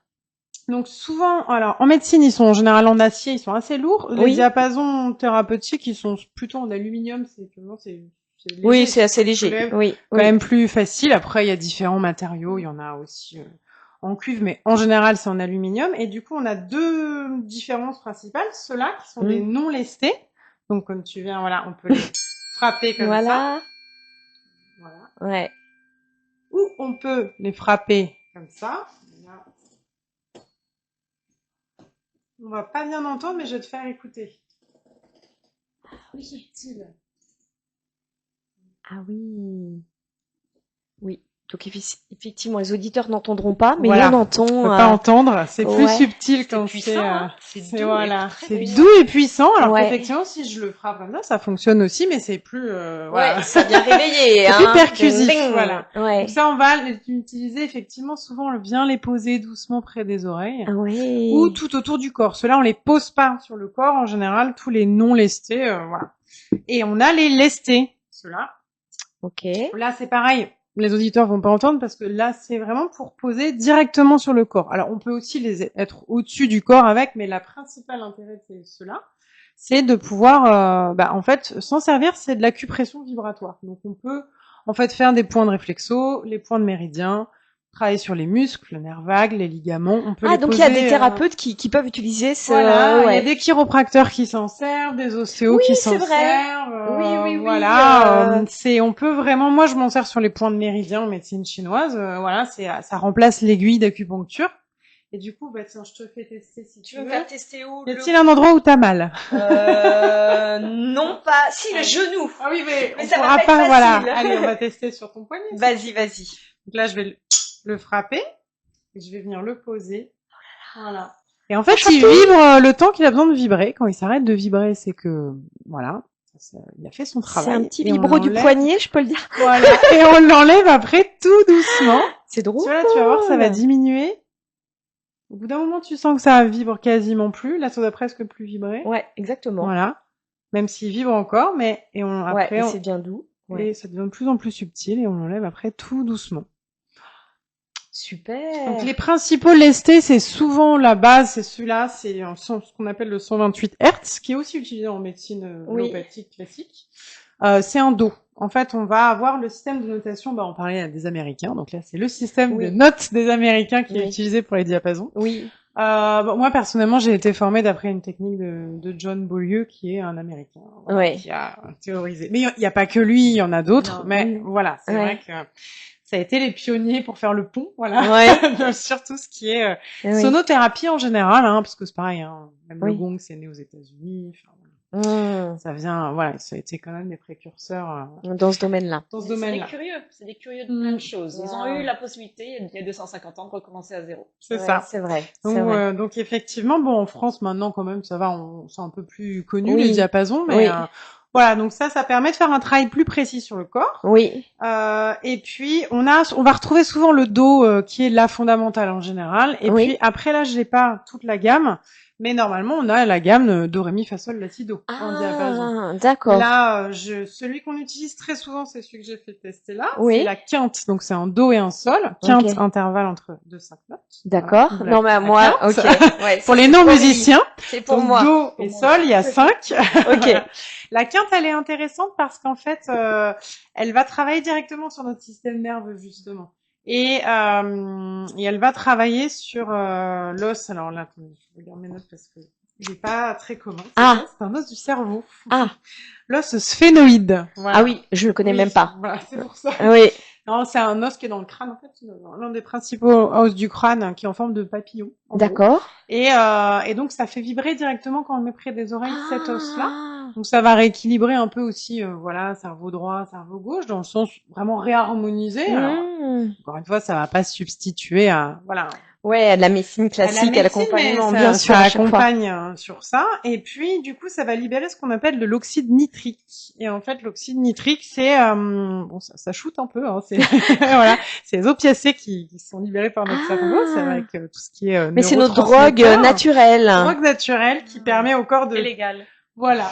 Donc souvent, alors en médecine, ils sont en général en acier, ils sont assez lourds. Les diapasons thérapeutiques, ils sont plutôt en aluminium, léger, c'est assez léger. Quand même plus facile. Après, il y a différents matériaux, il y en a aussi en cuivre, mais en général, c'est en aluminium. Et du coup, on a deux différences principales. Ceux-là qui sont des non lestés. Donc comme tu viens, voilà, on peut les frapper comme ça. Voilà. Ouais. Ou on peut les frapper comme ça. Là. On va pas bien entendre, mais je vais te faire écouter. Plus subtil. Ah oui. Oui. Donc effectivement, les auditeurs n'entendront pas, mais on entend. On peut pas entendre. C'est plus subtil quand c'est doux. Voilà, c'est doux et puissant. Alors effectivement, si je le frappe comme ça fonctionne aussi, mais c'est plus. Voilà. Ça vient réveiller. Plus percusif. Voilà. Ouais. Donc ça, on va l'utiliser effectivement. Souvent, on vient les poser doucement près des oreilles. Oui. Ou tout autour du corps. Ceux-là, on les pose pas sur le corps en général. Tous les non lestés, voilà. Et on a les lestés. Ceux-là. Ok. Là, c'est pareil. Les auditeurs vont pas entendre parce que là, c'est vraiment pour poser directement sur le corps. Alors, on peut aussi être au-dessus du corps avec, mais la principale intérêt de cela, c'est de pouvoir, en fait, s'en servir, c'est de l'acupression vibratoire. Donc, on peut, en fait, faire des points de réflexo, les points de méridien, travailler sur les muscles, le nerf vague, les ligaments. On peut donc il y a des thérapeutes qui peuvent utiliser ce. Voilà, il y a des chiropracteurs qui s'en servent, des ostéos qui s'en servent. Oui. Voilà, on peut vraiment. Moi, je m'en sers sur les points de méridien en médecine chinoise. Voilà, ça remplace l'aiguille d'acupuncture. Et du coup, tiens, je te fais tester si tu veux. Me faire tester où? Y a-t-il un endroit où t'as mal? Non pas. Si, le genou. Ah oui, mais ça va pas être facile. Voilà. Allez, on va tester sur ton poignet. Vas-y. Donc là, je vais le frapper et je vais venir le poser. Voilà. Et en fait, il vibre le temps qu'il a besoin de vibrer. Quand il s'arrête de vibrer, c'est que, voilà, il a fait son travail. C'est un petit vibro du poignet, je peux le dire. Voilà. Et on l'enlève après tout doucement. C'est drôle. Tu vois, là, tu vas voir, ça va diminuer. Au bout d'un moment, tu sens que ça vibre quasiment plus. Là, ça doit presque plus vibrer. Ouais, exactement. Voilà. Même s'il vibre encore, mais, après, c'est bien doux. Et ça devient de plus en plus subtil et on l'enlève après tout doucement. Super. Donc les principaux lestés, c'est souvent la base, c'est celui-là, c'est ce qu'on appelle le 128 Hz, qui est aussi utilisé en médecine allopathique classique. C'est un Do. En fait, on va avoir le système de notation, on parlait des Américains, donc là c'est le système de notes des Américains qui est utilisé pour les diapasons. Oui. Moi, personnellement, j'ai été formée d'après une technique de John Beaulieu, qui est un Américain, voilà, qui a théorisé. Mais il y a pas que lui, il y en a d'autres. Mais voilà, c'est vrai que ça a été les pionniers pour faire le pont, voilà, sur tout ce qui est sonothérapie en général, hein, parce que c'est pareil, hein, même le gong, c'est né aux États-Unis. Ça vient, voilà, ça a été quand même des précurseurs dans ce domaine-là. C'est des curieux de plein de choses. Ils ont eu la possibilité, il y a 250 ans, de recommencer à zéro. C'est ça. C'est vrai. Donc effectivement, bon, en France maintenant quand même, ça va, c'est un peu plus connu les diapasons, mais voilà, donc ça permet de faire un travail plus précis sur le corps. Oui. Et puis on va retrouver souvent le dos qui est la fondamentale en général. Et puis après là, j'ai pas toute la gamme. Mais normalement, on a la gamme do, ré, mi, fa, sol, la, si, do en diapason. D'accord. Là, celui qu'on utilise très souvent, c'est celui que j'ai fait tester là. C'est la quinte, donc c'est un do et un sol. Quinte, intervalle entre 2-5 notes. D'accord. Voilà, non, mais moi, pour les non-musiciens. C'est pour donc, moi. Do et sol, il y a 5. La quinte, elle est intéressante parce qu'en fait, elle va travailler directement sur notre système nerveux, justement. Et elle va travailler sur l'os. Alors là, attendez, je regarde mes notes parce que il est pas très commun. C'est un os du cerveau. L'os sphénoïde. Voilà. Ah oui, je le connais même pas. Voilà, c'est pour ça. Oui. Non, c'est un os qui est dans le crâne, en fait, l'un des principaux os du crâne, qui est en forme de papillon. D'accord. Et donc ça fait vibrer directement quand on le met près des oreilles cet os-là. Donc ça va rééquilibrer un peu aussi, voilà, cerveau droit, cerveau gauche, dans le sens vraiment réharmoniser. Alors, encore une fois, ça va pas se substituer à, voilà. Ouais, la médecine classique, à l'accompagnement, bien sûr. Ça accompagne sur ça. Et puis, du coup, ça va libérer ce qu'on appelle de l'oxyde nitrique. Et en fait, l'oxyde nitrique, c'est, bon, ça shoot un peu, hein. C'est, voilà. C'est les opiacés qui sont libérés par notre cerveau. C'est avec tout ce qui est, mais c'est notre drogue naturelle. Drogue naturelle qui permet au corps de... Illégal. Voilà.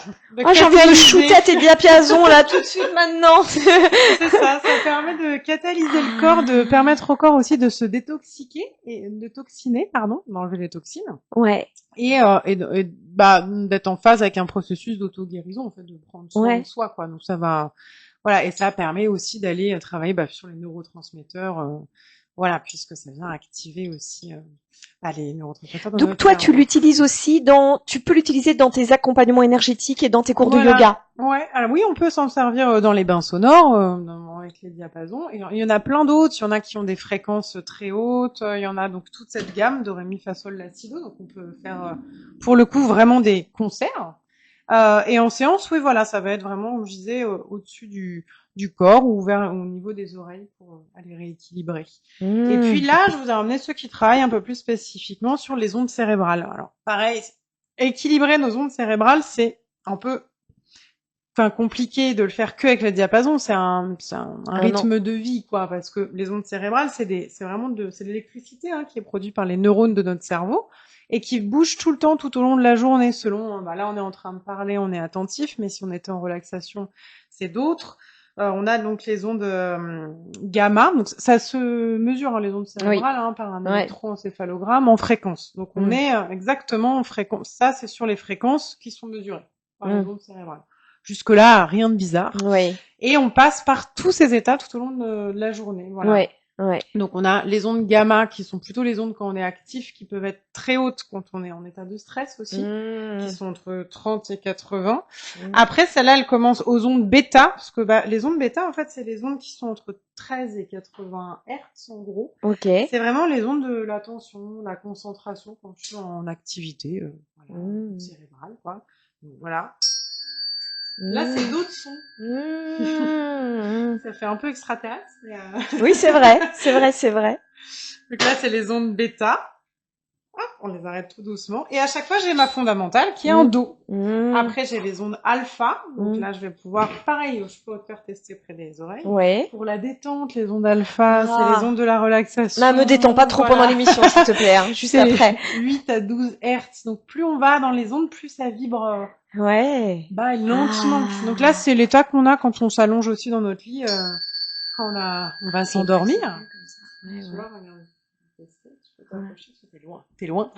J'ai envie de me shooter à tes diapasons, là, tout de suite, maintenant. C'est ça permet de catalyser le corps, de permettre au corps aussi de se détoxiquer et de toxiner, d'enlever les toxines. Ouais. Et d'être en phase avec un processus d'auto-guérison, en fait, de prendre soin de soi, quoi. Donc ça va, voilà, et ça permet aussi d'aller travailler, sur les neurotransmetteurs, voilà, puisque ça vient activer aussi, les neurotransmetteurs. Donc toi, tu l'utilises aussi tu peux l'utiliser dans tes accompagnements énergétiques et dans tes cours de yoga. Ouais, alors oui, on peut s'en servir dans les bains sonores, avec les diapasons. Et il y en a plein d'autres. Il y en a qui ont des fréquences très hautes. Il y en a donc toute cette gamme do, ré, mi, fa, sol, la, si, do. Donc on peut faire, pour le coup, vraiment des concerts. Et en séance, oui, voilà, ça va être vraiment, comme je disais, au-dessus du corps ou au niveau des oreilles pour aller rééquilibrer. Et puis là, je vous ai ramené ceux qui travaillent un peu plus spécifiquement sur les ondes cérébrales. Alors, pareil, équilibrer nos ondes cérébrales, c'est un peu, compliqué de le faire que avec le diapason. C'est un rythme de vie, quoi, parce que les ondes cérébrales, c'est de l'électricité, hein, qui est produite par les neurones de notre cerveau et qui bouge tout le temps, tout au long de la journée, selon, là, on est en train de parler, on est attentif, mais si on était en relaxation, c'est d'autres. On a donc les ondes gamma, donc ça se mesure, hein, les ondes cérébrales, par un électroencéphalogramme en fréquence. Donc on est exactement en fréquence. Ça, c'est sur les fréquences qui sont mesurées par les ondes cérébrales. Jusque-là, rien de bizarre. Oui. Et on passe par tous ces états tout au long de la journée. Voilà. Oui. Ouais. Donc on a les ondes gamma qui sont plutôt les ondes quand on est actif, qui peuvent être très hautes quand on est en état de stress aussi, qui sont entre 30 et 80. Après, celle-là, elle commence aux ondes bêta, parce que les ondes bêta, en fait, c'est les ondes qui sont entre 13 et 80 Hertz, en gros. Ok. C'est vraiment les ondes de l'attention, la concentration quand je suis en activité cérébrale, quoi. Donc voilà. Là, c'est d'autres sons. Ça fait un peu extraterrestre. Mais Oui, c'est vrai. Donc là, c'est les ondes bêta. On les arrête tout doucement. Et à chaque fois, j'ai ma fondamentale qui est en do. Après, j'ai les ondes alpha. Donc là, je vais pouvoir, pareil, je peux faire tester près des oreilles. Ouais. Pour la détente, les ondes alpha, c'est les ondes de la relaxation. Là, me détends pas trop pendant l'émission, s'il te plaît. Juste après. 8 à 12 Hertz. Donc plus on va dans les ondes, plus ça vibre. Lentement. Donc là, c'est l'état qu'on a quand on s'allonge aussi dans notre lit, quand on va s'endormir. T'es loin.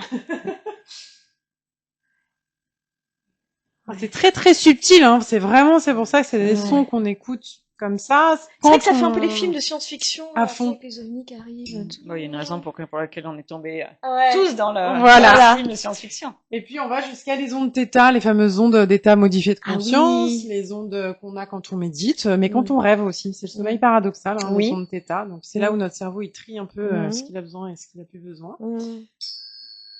C'est très très subtil, hein. C'est pour ça que c'est des sons qu'on écoute Comme ça, c'est vrai que ça fait un peu les films de science-fiction à fond. avec les ovnis qui arrivent. Il y a une raison pour laquelle on est tombés Ouais. tous dans le Voilà. film de science-fiction. Et puis on va jusqu'à les ondes θ, les fameuses ondes d'état modifié de Ah conscience, oui. les ondes qu'on a quand on médite, mais quand on rêve aussi. C'est le sommeil paradoxal, hein, Oui. les ondes θ. Donc c'est là où notre cerveau il trie un peu ce qu'il a besoin et ce qu'il a plus besoin.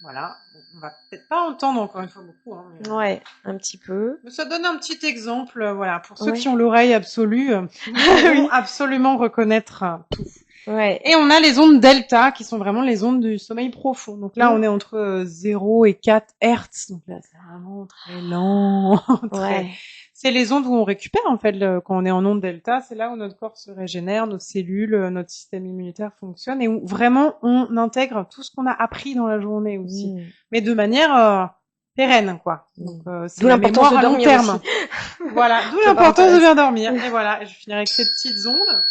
Voilà. Bon, on va peut-être pas entendre encore une fois beaucoup. Hein, mais, Ouais, un petit peu. mais ça donne un petit exemple, voilà, pour ceux Ouais. qui ont l'oreille absolue, ils pourront absolument reconnaître tout. Ouais. Et on a les ondes delta, qui sont vraiment les ondes du sommeil profond. Donc là, on est entre 0 et 4 Hertz. Donc là, c'est vraiment très lent. Ouais. C'est les ondes où on récupère, en fait, quand on est en onde delta. C'est là où notre corps se régénère, nos cellules, notre système immunitaire fonctionne et où vraiment on intègre tout ce qu'on a appris dans la journée aussi. Mais de manière pérenne, quoi. Donc, c'est D'où la l'importance mémoire de à long dormir terme. aussi. Voilà, d'où Ça l'importance de m'intéresse. bien dormir. Et voilà, et je finirai avec ces petites ondes.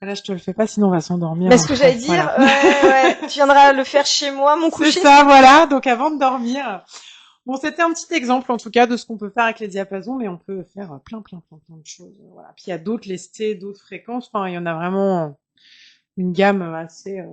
Là, je te le fais pas, sinon on va s'endormir. Mais ce que j'allais dire, Voilà. ouais, tu viendras le faire chez moi, mon coucher. C'est ça, voilà. Donc avant de dormir. Bon, c'était un petit exemple, en tout cas, de ce qu'on peut faire avec les diapasons, mais on peut faire plein de choses. Voilà. Puis il y a d'autres lestés, d'autres fréquences. Enfin, il y en a vraiment une gamme assez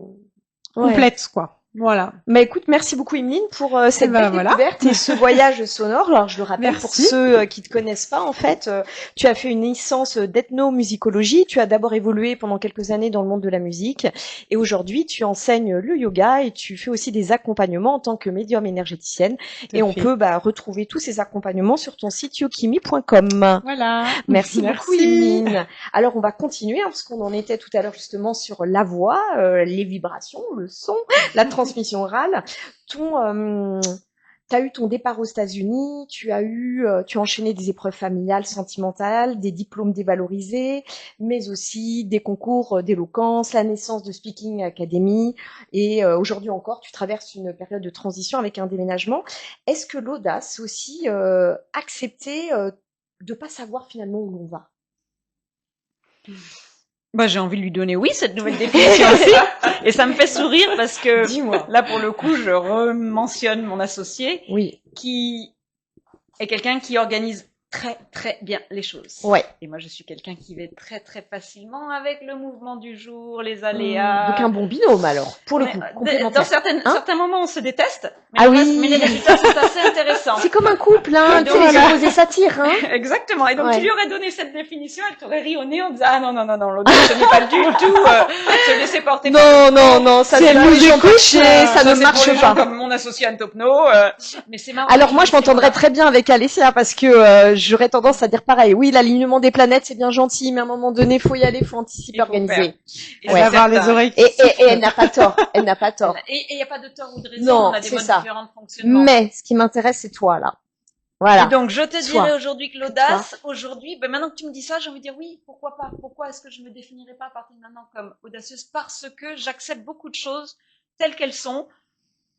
complète, quoi. Voilà. Bah écoute, merci beaucoup Emeline pour cette belle découverte et ce voyage sonore. Alors je le rappelle pour ceux qui te connaissent pas, en fait, tu as fait une licence d'ethnomusicologie. Tu as d'abord évolué pendant quelques années dans le monde de la musique et aujourd'hui tu enseignes le yoga et tu fais aussi des accompagnements en tant que médium énergéticienne. Et on peut retrouver tous ces accompagnements sur ton site yokimi.com. Voilà. Merci beaucoup Emeline. Alors on va continuer parce qu'on en était tout à l'heure justement sur la voix, les vibrations, le son, la transmission orale. T'as eu ton départ aux États-Unis, tu as enchaîné des épreuves familiales, sentimentales, des diplômes dévalorisés, mais aussi des concours d'éloquence, la naissance de Speaking Academy, et aujourd'hui encore, tu traverses une période de transition avec un déménagement. Est-ce que l'audace, c'est aussi accepter de pas savoir finalement où l'on va? Bah, j'ai envie de lui donner oui, cette nouvelle définition aussi. Et ça me fait sourire parce que là, pour le coup, je rementionne mon associé, qui est quelqu'un qui organise très bien les choses. Ouais. Et moi, je suis quelqu'un qui va très facilement avec le mouvement du jour, les aléas. Donc un bon binôme alors, pour le coup, complémentaire. Dans certains moments, on se déteste, mais, mais les résultats sont assez intéressants. C'est comme un couple, hein. Tu sais, les opposés s'attirent, hein. Exactement. Et donc, tu lui aurais donné cette définition, elle t'aurait ri au nez en disant, ah non, l'audace, ce n'est pas du tout, se laisser porter. Non, ça c'est nous écoute, ça ne marche pas. Comme mon associé Antopno, mais c'est marrant. Alors moi, je m'entendrais très bien avec Alessia parce que j'aurais tendance à dire pareil. Oui, l'alignement des planètes, c'est bien gentil, mais à un moment donné, faut y aller, faut anticiper, organiser. Et avoir les oreilles. Et elle n'a pas tort. Elle n'a pas tort. Et il n'y a pas de tort ou de raison. Non, on a des modes ça. différents de fonctionnement. Mais ce qui m'intéresse, c'est toi là. Voilà. Et donc, je te dirais aujourd'hui que l'audace, aujourd'hui, ben maintenant que tu me dis ça, j'ai envie de dire oui, pourquoi pas? Pourquoi est-ce que je me définirais pas à partir de maintenant comme audacieuse? Parce que j'accepte beaucoup de choses telles qu'elles sont.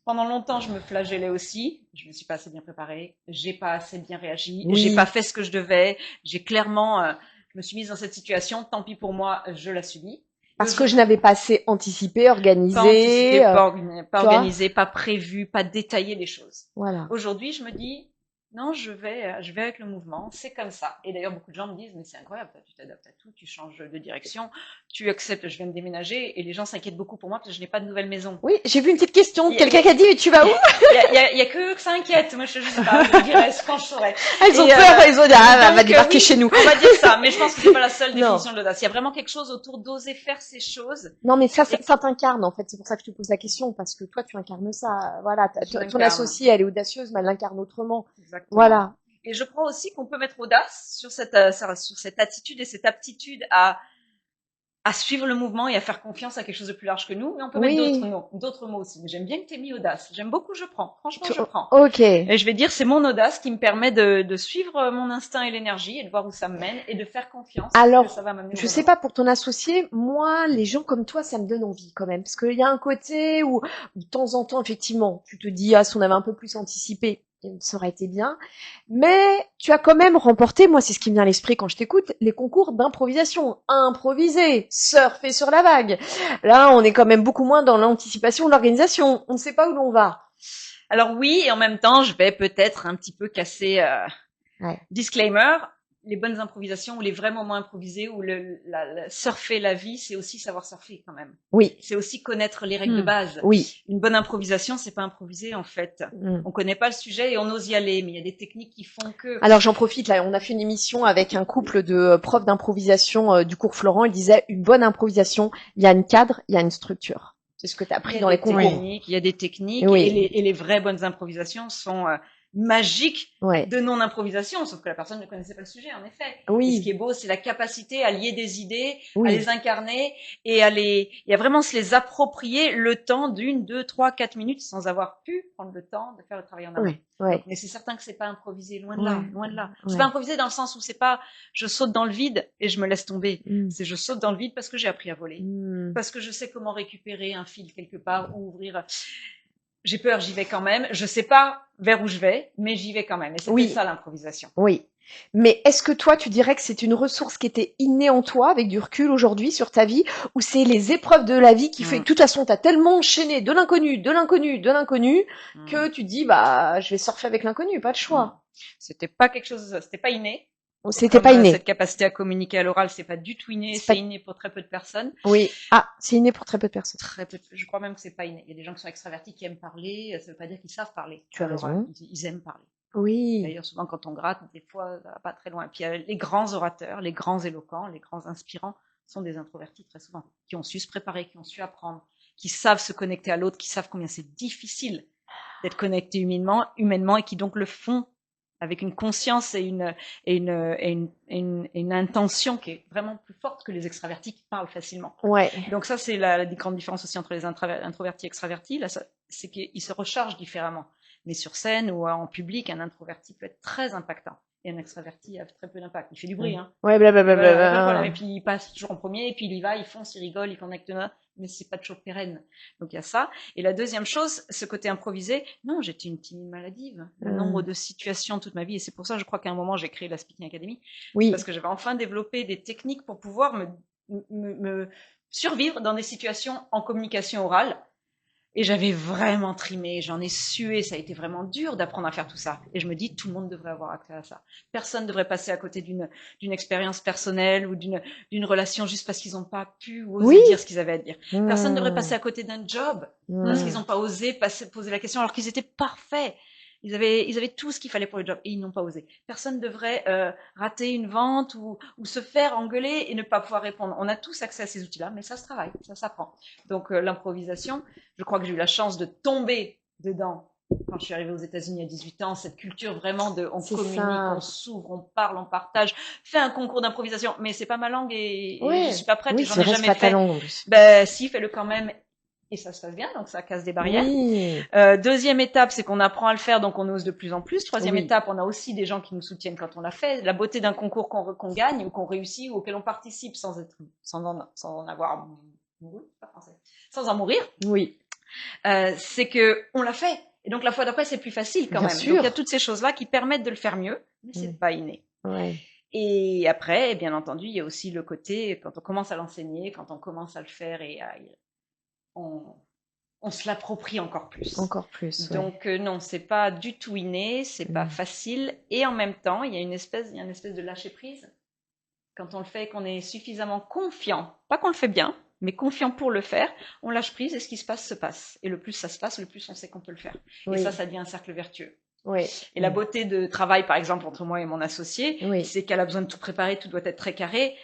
Pendant longtemps, je me flagellais aussi. Je me suis pas assez bien préparée. J'ai pas assez bien réagi. J'ai pas fait ce que je devais. J'ai clairement, je me suis mise dans cette situation. Tant pis pour moi, je la subis. Parce que je n'avais pas assez anticipé, organisé. Pas organisé, pas prévu, pas détaillé les choses. Voilà. Aujourd'hui, je me dis, non, je vais avec le mouvement, c'est comme ça. Et d'ailleurs, beaucoup de gens me disent, mais c'est incroyable, tu t'adaptes à tout, tu changes de direction, tu acceptes, je viens de déménager, et les gens s'inquiètent beaucoup pour moi parce que je n'ai pas de nouvelle maison. Oui, j'ai vu une petite question, quelqu'un qui a dit, mais tu vas où? Il y a que ça inquiète, moi je sais pas, je dirais quand je saurais. Elles ont peur, elles ont dit, elle va débarquer chez nous. On va dire ça, mais je pense que c'est pas la seule définition de l'audace. Il y a vraiment quelque chose autour d'oser faire ces choses. Non, mais ça t'incarne, en fait, c'est pour ça que je te pose la question, parce que toi, tu incarnes ça, voilà, ton associée, elle est audacieuse, mais elle l'incarne autrement. Exactement. Voilà. Et je crois aussi qu'on peut mettre audace sur cette attitude et cette aptitude à suivre le mouvement et à faire confiance à quelque chose de plus large que nous, mais on peut mettre d'autres mots aussi. Mais j'aime bien que tu aies mis audace. J'aime beaucoup, je prends. Franchement, je prends. Ok. Et je vais dire, c'est mon audace qui me permet de suivre mon instinct et l'énergie et de voir où ça me mène et de faire confiance. Alors, que ça va m'amener je sais pas pour ton associé, moi, les gens comme toi, ça me donne envie quand même. Parce qu'il y a un côté où, de temps en temps, effectivement, tu te dis, si on avait un peu plus anticipé, ça aurait été bien. Mais tu as quand même remporté, moi c'est ce qui me vient à l'esprit quand je t'écoute, les concours d'improvisation. Improviser, surfer sur la vague. Là, on est quand même beaucoup moins dans l'anticipation, l'organisation. On ne sait pas où l'on va. Alors oui, et en même temps, je vais peut-être un petit peu casser Ouais. Disclaimer, les bonnes improvisations ou les vrais moments improvisés ou surfer la vie, c'est aussi savoir surfer quand même. Oui. C'est aussi connaître les règles de base. Oui. Une bonne improvisation, c'est pas improviser en fait. On connaît pas le sujet et on ose y aller, mais il y a des techniques qui font que... Alors j'en profite, là, on a fait une émission avec un couple de profs d'improvisation du cours Florent. Il disait, une bonne improvisation, il y a un cadre, il y a une structure. C'est ce que tu as appris dans les concours. Il y a des techniques et les vraies bonnes improvisations sont magiques de non-improvisation, sauf que la personne ne connaissait pas le sujet, en effet. Et ce qui est beau, c'est la capacité à lier des idées, à les incarner et à vraiment se les approprier le temps d'1, 2, 3, 4 minutes sans avoir pu prendre le temps de faire le travail en amont. Mais c'est certain que c'est pas improvisé, loin de là, loin de là. C'est pas improvisé dans le sens où c'est pas je saute dans le vide et je me laisse tomber. C'est je saute dans le vide parce que j'ai appris à voler, parce que je sais comment récupérer un fil quelque part ou ouvrir. J'ai peur, j'y vais quand même. Je sais pas vers où je vais, mais j'y vais quand même. Et c'est ça l'improvisation. Oui. Mais est-ce que toi, tu dirais que c'est une ressource qui était innée en toi, avec du recul aujourd'hui sur ta vie, ou c'est les épreuves de la vie qui fait que, de toute façon, t'as tellement enchaîné de l'inconnu, que tu dis, bah, je vais surfer avec l'inconnu, pas de choix. C'était pas quelque chose, c'était pas inné. C'était pas inné. Cette capacité à communiquer à l'oral, c'est pas du tout inné, c'est inné pour très peu de personnes. Oui. Ah, c'est inné pour très peu de personnes. Très peu. Je crois même que c'est pas inné. Il y a des gens qui sont extravertis, qui aiment parler. Ça veut pas dire qu'ils savent parler. Tu as raison. Ils aiment parler. Oui. D'ailleurs, souvent, quand on gratte, des fois, ça va pas très loin. Puis, les grands orateurs, les grands éloquents, les grands inspirants sont des introvertis très souvent, qui ont su se préparer, qui ont su apprendre, qui savent se connecter à l'autre, qui savent combien c'est difficile d'être connecté humainement, et qui donc le font avec une conscience et une intention qui est vraiment plus forte que les extravertis qui parlent facilement. Ouais. Donc ça, c'est la grande différence aussi entre les introvertis et extravertis. Là, c'est qu'ils se rechargent différemment. Mais sur scène ou en public, un introverti peut être très impactant. Et un extraverti a très peu d'impact. Il fait du bruit, hein. Ouais, blablabla. Et puis il passe toujours en premier, et puis il y va, il fonce, il rigole, il connecte là, mais c'est pas toujours pérenne. Donc il y a ça. Et la deuxième chose, ce côté improvisé, non, j'étais une timide maladive. Un nombre de situations toute ma vie, et c'est pour ça, je crois qu'à un moment, j'ai créé la Speaking Academy. Oui. Parce que j'avais enfin développé des techniques pour pouvoir me survivre dans des situations en communication orale. Et j'avais vraiment trimé, j'en ai sué, ça a été vraiment dur d'apprendre à faire tout ça. Et je me dis, tout le monde devrait avoir accès à ça. Personne ne devrait passer à côté d'une expérience personnelle ou d'une relation juste parce qu'ils n'ont pas pu ou osé dire ce qu'ils avaient à dire. Personne ne devrait passer à côté d'un job parce qu'ils n'ont pas osé poser la question alors qu'ils étaient parfaits. Ils avaient tout ce qu'il fallait pour le job et ils n'ont pas osé. Personne ne devrait rater une vente ou se faire engueuler et ne pas pouvoir répondre. On a tous accès à ces outils-là, mais ça se travaille, ça s'apprend. Donc l'improvisation, je crois que j'ai eu la chance de tomber dedans quand je suis arrivée aux États-Unis à 18 ans. Cette culture vraiment de on communique, on s'ouvre, on parle, on partage. Fais un concours d'improvisation, mais c'est pas ma langue et je suis pas prête et j'en ai jamais fait. Ben si, fais-le quand même. Et ça se passe bien, donc ça casse des barrières. Oui. Deuxième étape, c'est qu'on apprend à le faire, donc on ose de plus en plus. Troisième étape, on a aussi des gens qui nous soutiennent quand on l'a fait. La beauté d'un concours qu'on gagne ou qu'on réussit ou auquel on participe sans en avoir mouru, pas français, sans en mourir. Oui. C'est que on l'a fait. Et donc la fois d'après, c'est plus facile quand même. Donc il y a toutes ces choses-là qui permettent de le faire mieux, mais c'est pas inné. Ouais. Et après, bien entendu, il y a aussi le côté quand on commence à l'enseigner, quand on commence à le faire et on se l'approprie encore plus. Encore plus. Donc non, c'est pas du tout inné, c'est pas facile, et en même temps, il y a une espèce de lâcher prise quand on le fait, qu'on est suffisamment confiant, pas qu'on le fait bien, mais confiant pour le faire. On lâche prise et ce qui se passe. Et le plus ça se passe, le plus on sait qu'on peut le faire. Et ça devient un cercle vertueux. Oui. Et la beauté de travail, par exemple, entre moi et mon associé, c'est qu'elle a besoin de tout préparer, tout doit être très carré.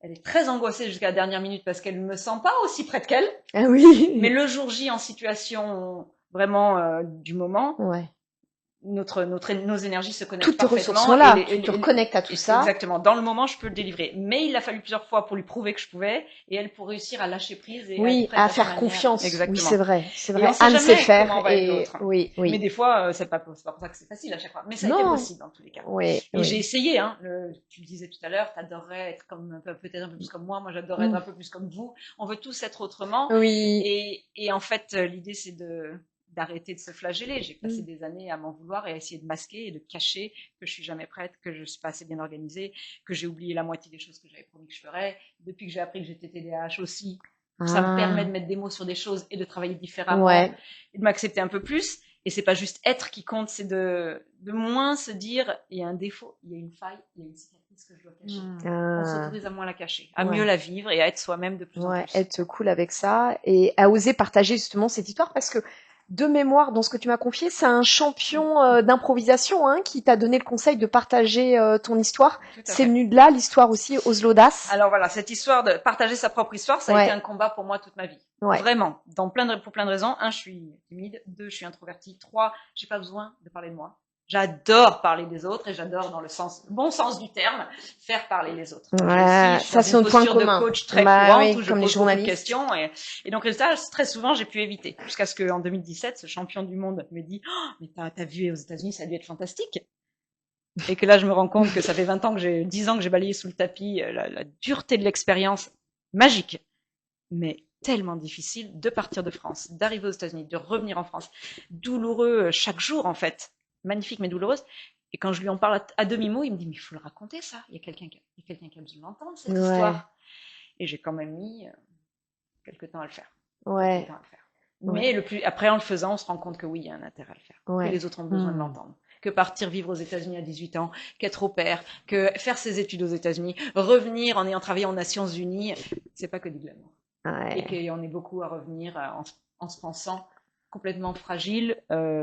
Elle est très angoissée jusqu'à la dernière minute parce qu'elle ne me sent pas aussi prête qu'elle. Ah oui. Mais le jour J, en situation vraiment du moment, nos énergies se connectent toutes parfaitement. Toutes tes ressources sont là, tu te reconnectes à tout ça. Exactement. Dans le moment, je peux le délivrer. Mais il a fallu plusieurs fois pour lui prouver que je pouvais, et elle pour réussir à lâcher prise et à faire confiance. Exactement. Oui, c'est vrai. Anne sait faire. Oui. Mais des fois, c'est pas pour ça que c'est facile à chaque fois. Mais ça a été possible dans tous les cas. Et j'ai essayé. Tu le disais tout à l'heure, t'adorais être peut-être un peu plus comme moi. Moi, j'adorais être un peu plus comme vous. On veut tous être autrement. Oui. Et en fait, l'idée, c'est d'arrêter de se flageller. J'ai passé des années à m'en vouloir et à essayer de masquer et de cacher que je suis jamais prête, que je suis pas assez bien organisée, que j'ai oublié la moitié des choses que j'avais promis que je ferais. Depuis que j'ai appris que j'étais TDAH aussi, ça me permet de mettre des mots sur des choses et de travailler différemment et de m'accepter un peu plus. Et c'est pas juste être qui compte, c'est de moins se dire, il y a un défaut, il y a une faille, il y a une cicatrice que je dois cacher. On s'autorise à moins la cacher, à mieux la vivre et à être soi-même de plus en plus. Être cool avec ça et à oser partager justement cette histoire parce que de mémoire, dans ce que tu m'as confié, c'est un champion d'improvisation qui t'a donné le conseil de partager ton histoire. C'est venu de là, l'histoire aussi, Ose l'audace. Alors voilà, cette histoire de partager sa propre histoire, ça a été un combat pour moi toute ma vie. Vraiment, pour plein de raisons. 1, je suis timide. 2, je suis introvertie. 3, j'ai pas besoin de parler de moi. J'adore parler des autres et j'adore, dans le bon sens du terme, faire parler les autres. Ça c'est un point commun. De coach très courante où je pose beaucoup de questions et donc résultat, très souvent j'ai pu éviter jusqu'à ce qu'en 2017, ce champion du monde me dit mais t'as vu aux États-Unis, ça a dû être fantastique. Et que là, je me rends compte que ça fait 10 ans que j'ai balayé sous le tapis la dureté de l'expérience magique, mais tellement difficile de partir de France, d'arriver aux États-Unis, de revenir en France, douloureux chaque jour en fait, magnifique mais douloureuse. Et quand je lui en parle à demi-mot, il me dit mais il faut le raconter ça, il y a quelqu'un qui a besoin d'entendre cette histoire. Et j'ai quand même mis quelques temps à le faire. Mais après en le faisant, on se rend compte que oui, il y a un intérêt à le faire, que les autres ont besoin de l'entendre. Que partir vivre aux États-Unis à 18 ans, qu'être au pair, que faire ses études aux États-Unis, revenir en ayant travaillé aux Nations Unies, c'est pas que du glamour. Et qu'on est beaucoup à revenir en se pensant complètement fragile,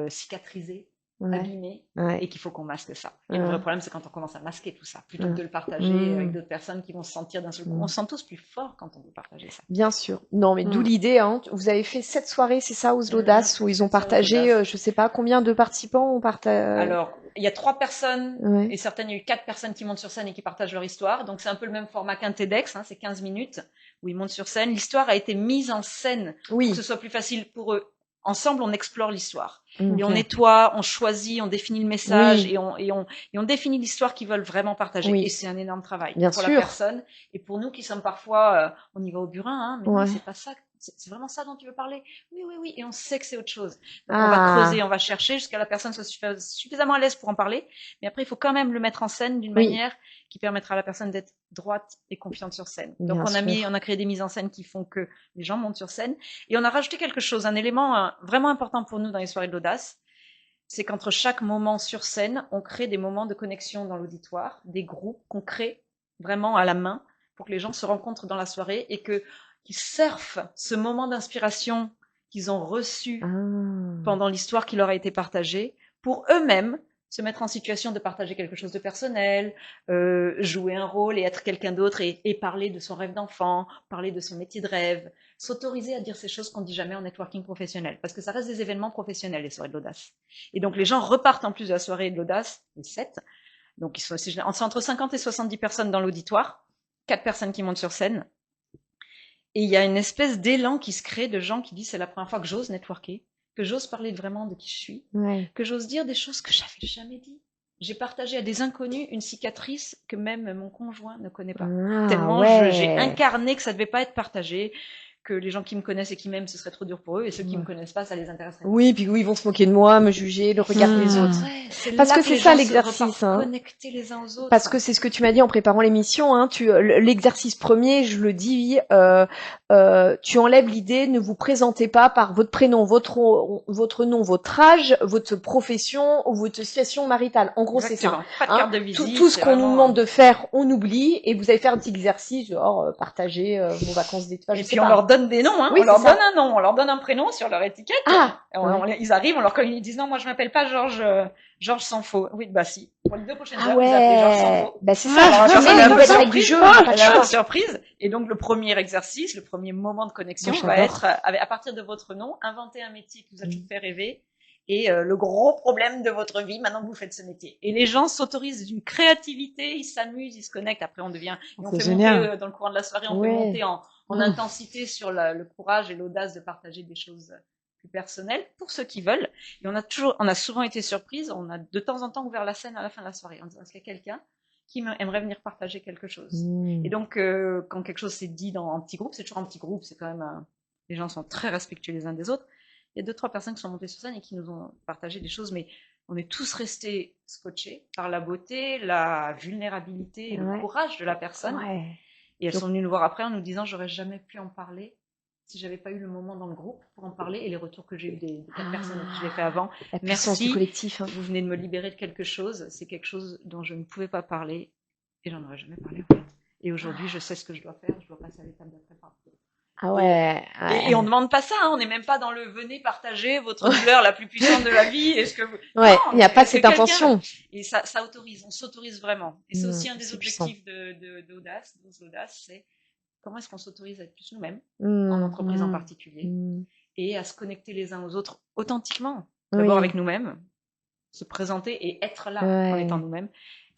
cicatrisé, abîmé, et qu'il faut qu'on masque ça. Et le vrai problème, c'est quand on commence à masquer tout ça, plutôt que de le partager avec d'autres personnes qui vont se sentir d'un seul coup. On se sent tous plus forts quand on peut partager ça. Bien sûr. Non, mais d'où l'idée. Vous avez fait 7 soirées, c'est ça, Ose l'audace, où ils ont partagé, je sais pas combien de participants ont partagé. Alors, il y a 3 personnes, et certaines, il y a eu 4 personnes qui montent sur scène et qui partagent leur histoire. Donc, c'est un peu le même format qu'un TEDx, c'est 15 minutes où ils montent sur scène. L'histoire a été mise en scène pour que ce soit plus facile pour eux. Ensemble, on explore l'histoire. Et on nettoie, on choisit, on définit le message et on définit l'histoire qu'ils veulent vraiment partager. Et c'est un énorme travail pour la personne et pour nous qui sommes parfois, on y va au burin, mais non, c'est pas ça. C'est vraiment ça dont tu veux parler? Oui. Et on sait que c'est autre chose. Donc on va creuser, on va chercher jusqu'à la personne soit suffisamment à l'aise pour en parler. Mais après, il faut quand même le mettre en scène d'une manière qui permettra à la personne d'être droite et confiante sur scène. Donc on a créé des mises en scène qui font que les gens montent sur scène. Et on a rajouté quelque chose, un élément vraiment important pour nous dans les soirées de l'audace. C'est qu'entre chaque moment sur scène, on crée des moments de connexion dans l'auditoire, des groupes qu'on crée vraiment à la main pour que les gens se rencontrent dans la soirée et qu'ils surfent ce moment d'inspiration qu'ils ont reçu pendant l'histoire qui leur a été partagée pour eux-mêmes se mettre en situation de partager quelque chose de personnel, jouer un rôle et être quelqu'un d'autre et parler de son rêve d'enfant, parler de son métier de rêve, s'autoriser à dire ces choses qu'on ne dit jamais en networking professionnel, parce que ça reste des événements professionnels, les soirées de l'audace. Et donc les gens repartent en plus de la soirée de l'audace, les 7, donc c'est entre 50 et 70 personnes dans l'auditoire, 4 personnes qui montent sur scène, et il y a une espèce d'élan qui se crée de gens qui disent c'est la première fois que j'ose networker, que j'ose parler vraiment de qui je suis, que j'ose dire des choses que j'avais jamais dit. J'ai partagé à des inconnus une cicatrice que même mon conjoint ne connaît pas. Tellement j'ai incarné que ça devait pas être partagé, que les gens qui me connaissent et qui m'aiment, ce serait trop dur pour eux, et ceux qui me connaissent pas, ça les intéresserait pas. Oui, puis ils vont se moquer de moi, me juger, le regard des autres. Parce que c'est ça l'exercice. Connecter les uns aux autres. Parce que c'est ce que tu m'as dit en préparant l'émission. L'exercice premier, je le dis, tu enlèves l'idée, ne vous présentez pas par votre prénom, votre nom, votre âge, votre profession ou votre situation maritale. En gros, c'est ça. Pas de carte de visite. Tout ce qu'on nous demande de faire, on oublie, et vous allez faire un petit exercice, genre partager vos vacances d'été. Et puis on leur donne des noms, on leur donne un nom, on leur donne un prénom sur leur étiquette. Ils arrivent, ils disent non, moi je m'appelle pas Georges Sanfo. Oui, bah si. Pour les 2 prochaines heures, vous appelez Georges Sanfo. Bah c'est ça. C'est une nouvelle règle du jeu. La surprise. Et donc le premier exercice, le premier moment de connexion va être à partir de votre nom, inventer un métier qui vous a toujours fait rêver. Et le gros problème de votre vie, maintenant que vous faites ce métier. Et les gens s'autorisent d'une créativité, ils s'amusent, ils se connectent. Après, on fait monter dans le courant de la soirée, on fait monter en intensité sur le courage et l'audace de partager des choses plus personnelles pour ceux qui veulent. Et on a souvent été surprises. On a de temps en temps ouvert la scène à la fin de la soirée en disant est-ce qu'il y a quelqu'un qui aimerait venir partager quelque chose. Et donc, quand quelque chose s'est dit en petit groupe, c'est toujours un petit groupe, c'est quand même les gens sont très respectueux les uns des autres. Il y a 2-3 personnes qui sont montées sur scène et qui nous ont partagé des choses, mais on est tous restés scotchés par la beauté, la vulnérabilité et le courage de la personne. Et elles sont venues nous voir après en nous disant j'aurais jamais pu en parler si j'avais pas eu le moment dans le groupe pour en parler et les retours que j'ai eu des 4 personnes que je l'ai fait avant. La puissance du collectif. Vous venez de me libérer de quelque chose. C'est quelque chose dont je ne pouvais pas parler et j'en aurais jamais parlé en fait. Et aujourd'hui, je sais ce que je dois faire. Je dois passer à l'étape d'après. Ah ouais. Et on demande pas ça. On n'est même pas dans le venez partager votre douleur la plus puissante de la vie. Est-ce que vous... Ouais, il n'y a pas cette intention. Et ça autorise. On s'autorise vraiment. Et c'est aussi un des objectifs d'Audace. L'Audace, c'est comment est-ce qu'on s'autorise à être plus nous-mêmes, en entreprise en particulier, et à se connecter les uns aux autres authentiquement. D'abord avec nous-mêmes, se présenter et être là en étant nous-mêmes,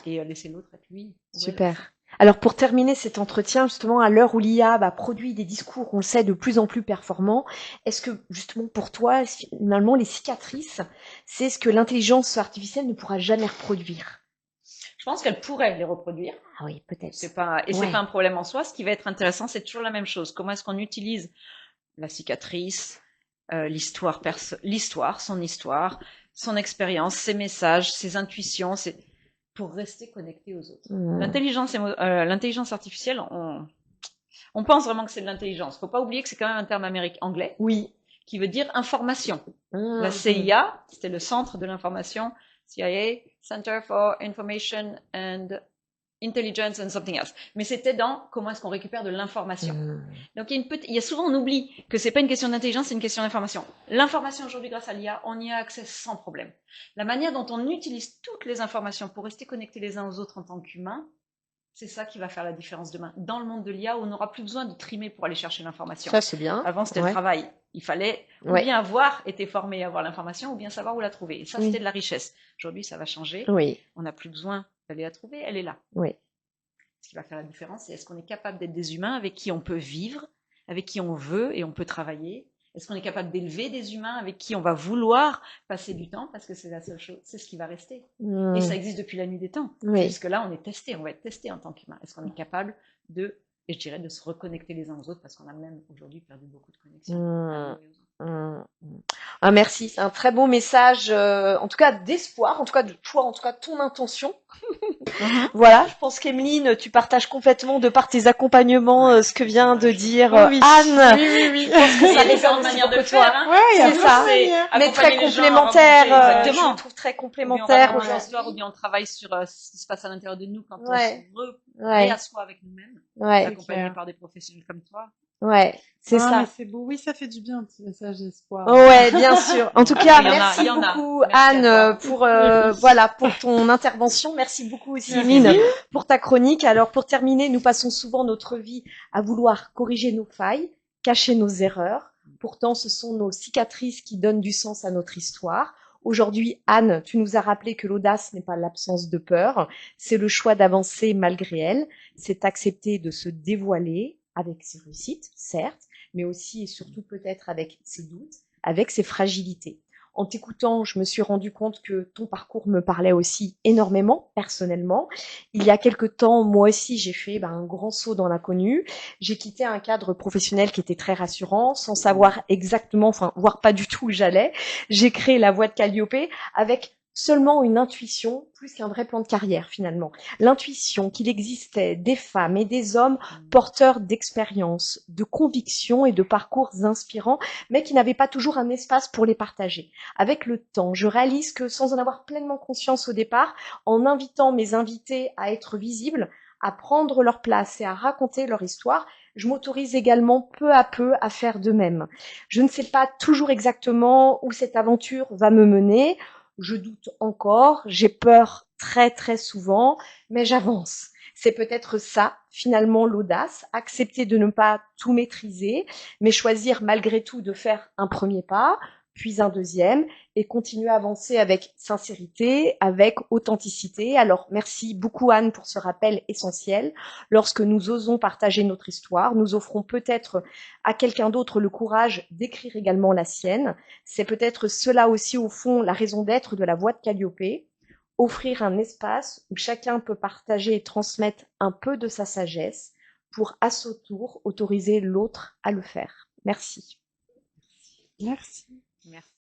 et laisser l'autre être lui. Super. Alors pour terminer cet entretien, justement, à l'heure où l'IA produit des discours, on le sait, de plus en plus performants, est-ce que justement pour toi, finalement, les cicatrices, c'est ce que l'intelligence artificielle ne pourra jamais reproduire? Je pense qu'elle pourrait les reproduire. Ah oui, peut-être. C'est pas un problème en soi. Ce qui va être intéressant, c'est toujours la même chose. Comment est-ce qu'on utilise la cicatrice, l'histoire, son expérience, ses messages, ses intuitions, pour rester connecté aux autres. L'intelligence artificielle, on pense vraiment que c'est de l'intelligence. Faut pas oublier que c'est quand même un terme anglais. Oui. Qui veut dire information. La CIA, c'était le centre de l'information. CIA, Center for Information and Intelligence and something else. Mais c'était dans comment est-ce qu'on récupère de l'information. Donc il y a souvent, on oublie que c'est pas une question d'intelligence, c'est une question d'information. L'information aujourd'hui, grâce à l'IA, on y a accès sans problème. La manière dont on utilise toutes les informations pour rester connectés les uns aux autres en tant qu'humains, c'est ça qui va faire la différence demain. Dans le monde de l'IA, on n'aura plus besoin de trimer pour aller chercher l'information. Ça, c'est bien. Avant, c'était le travail. Il fallait ou bien avoir été formé à avoir l'information, ou bien savoir où la trouver. Et ça, c'était de la richesse. Aujourd'hui, ça va changer. On n'a plus besoin d'aller la trouver, elle est là. Ce qui va faire la différence, c'est est-ce qu'on est capable d'être des humains avec qui on peut vivre, avec qui on veut et on peut travailler? Est-ce qu'on est capable d'élever des humains avec qui on va vouloir passer du temps, parce que c'est la seule chose, c'est ce qui va rester. Et ça existe depuis la nuit des temps. Jusque là, on est testé, on va être testé en tant qu'humain. Est-ce qu'on est capable de, et je dirais, de se reconnecter les uns aux autres, parce qu'on a même aujourd'hui perdu beaucoup de connexions. Ah, merci, c'est un très beau message, en tout cas d'espoir, en tout cas de toi, en tout cas ton intention. Voilà, je pense qu'Emeline, tu partages complètement de par tes accompagnements ce que vient de dire Anne. Oui. Je pense que ça résonne une aussi manière de pour faire. toi. C'est ça, mais très complémentaire. Je le trouve très complémentaire. Ou bien on travaille sur ce qui se passe à l'intérieur de nous quand on se réassoit avec nous-mêmes, accompagné par des professionnels comme toi. Ouais, c'est ça. Mais c'est beau. Oui, ça fait du bien, un petit message d'espoir. Ouais, bien sûr. En tout cas, merci beaucoup, Anne, pour pour ton intervention. Merci beaucoup aussi, Mine, pour ta chronique. Alors, pour terminer, nous passons souvent notre vie à vouloir corriger nos failles, cacher nos erreurs. Pourtant, ce sont nos cicatrices qui donnent du sens à notre histoire. Aujourd'hui, Anne, tu nous as rappelé que l'audace n'est pas l'absence de peur, c'est le choix d'avancer malgré elle, c'est accepter de se dévoiler, avec ses réussites, certes, mais aussi et surtout peut-être avec ses doutes, avec ses fragilités. En t'écoutant, je me suis rendu compte que ton parcours me parlait aussi énormément, personnellement. Il y a quelque temps, moi aussi, j'ai fait un grand saut dans l'inconnu. J'ai quitté un cadre professionnel qui était très rassurant, sans savoir exactement, voire pas du tout où j'allais. J'ai créé la voie de Calliope avec seulement une intuition, plus qu'un vrai plan de carrière finalement. L'intuition qu'il existait des femmes et des hommes porteurs d'expériences, de convictions et de parcours inspirants, mais qui n'avaient pas toujours un espace pour les partager. Avec le temps, je réalise que sans en avoir pleinement conscience au départ, en invitant mes invités à être visibles, à prendre leur place et à raconter leur histoire, je m'autorise également peu à peu à faire de même. Je ne sais pas toujours exactement où cette aventure va me mener. Je doute encore, j'ai peur très très souvent, mais j'avance. C'est peut-être ça, finalement, l'audace, accepter de ne pas tout maîtriser, mais choisir malgré tout de faire un premier pas, puis un deuxième, et continuer à avancer avec sincérité, avec authenticité. Alors, merci beaucoup Anne pour ce rappel essentiel. Lorsque nous osons partager notre histoire, nous offrons peut-être à quelqu'un d'autre le courage d'écrire également la sienne. C'est peut-être cela aussi, au fond, la raison d'être de la voie de Calliope. Offrir un espace où chacun peut partager et transmettre un peu de sa sagesse pour, à son tour, autoriser l'autre à le faire. Merci. Merci. Merci.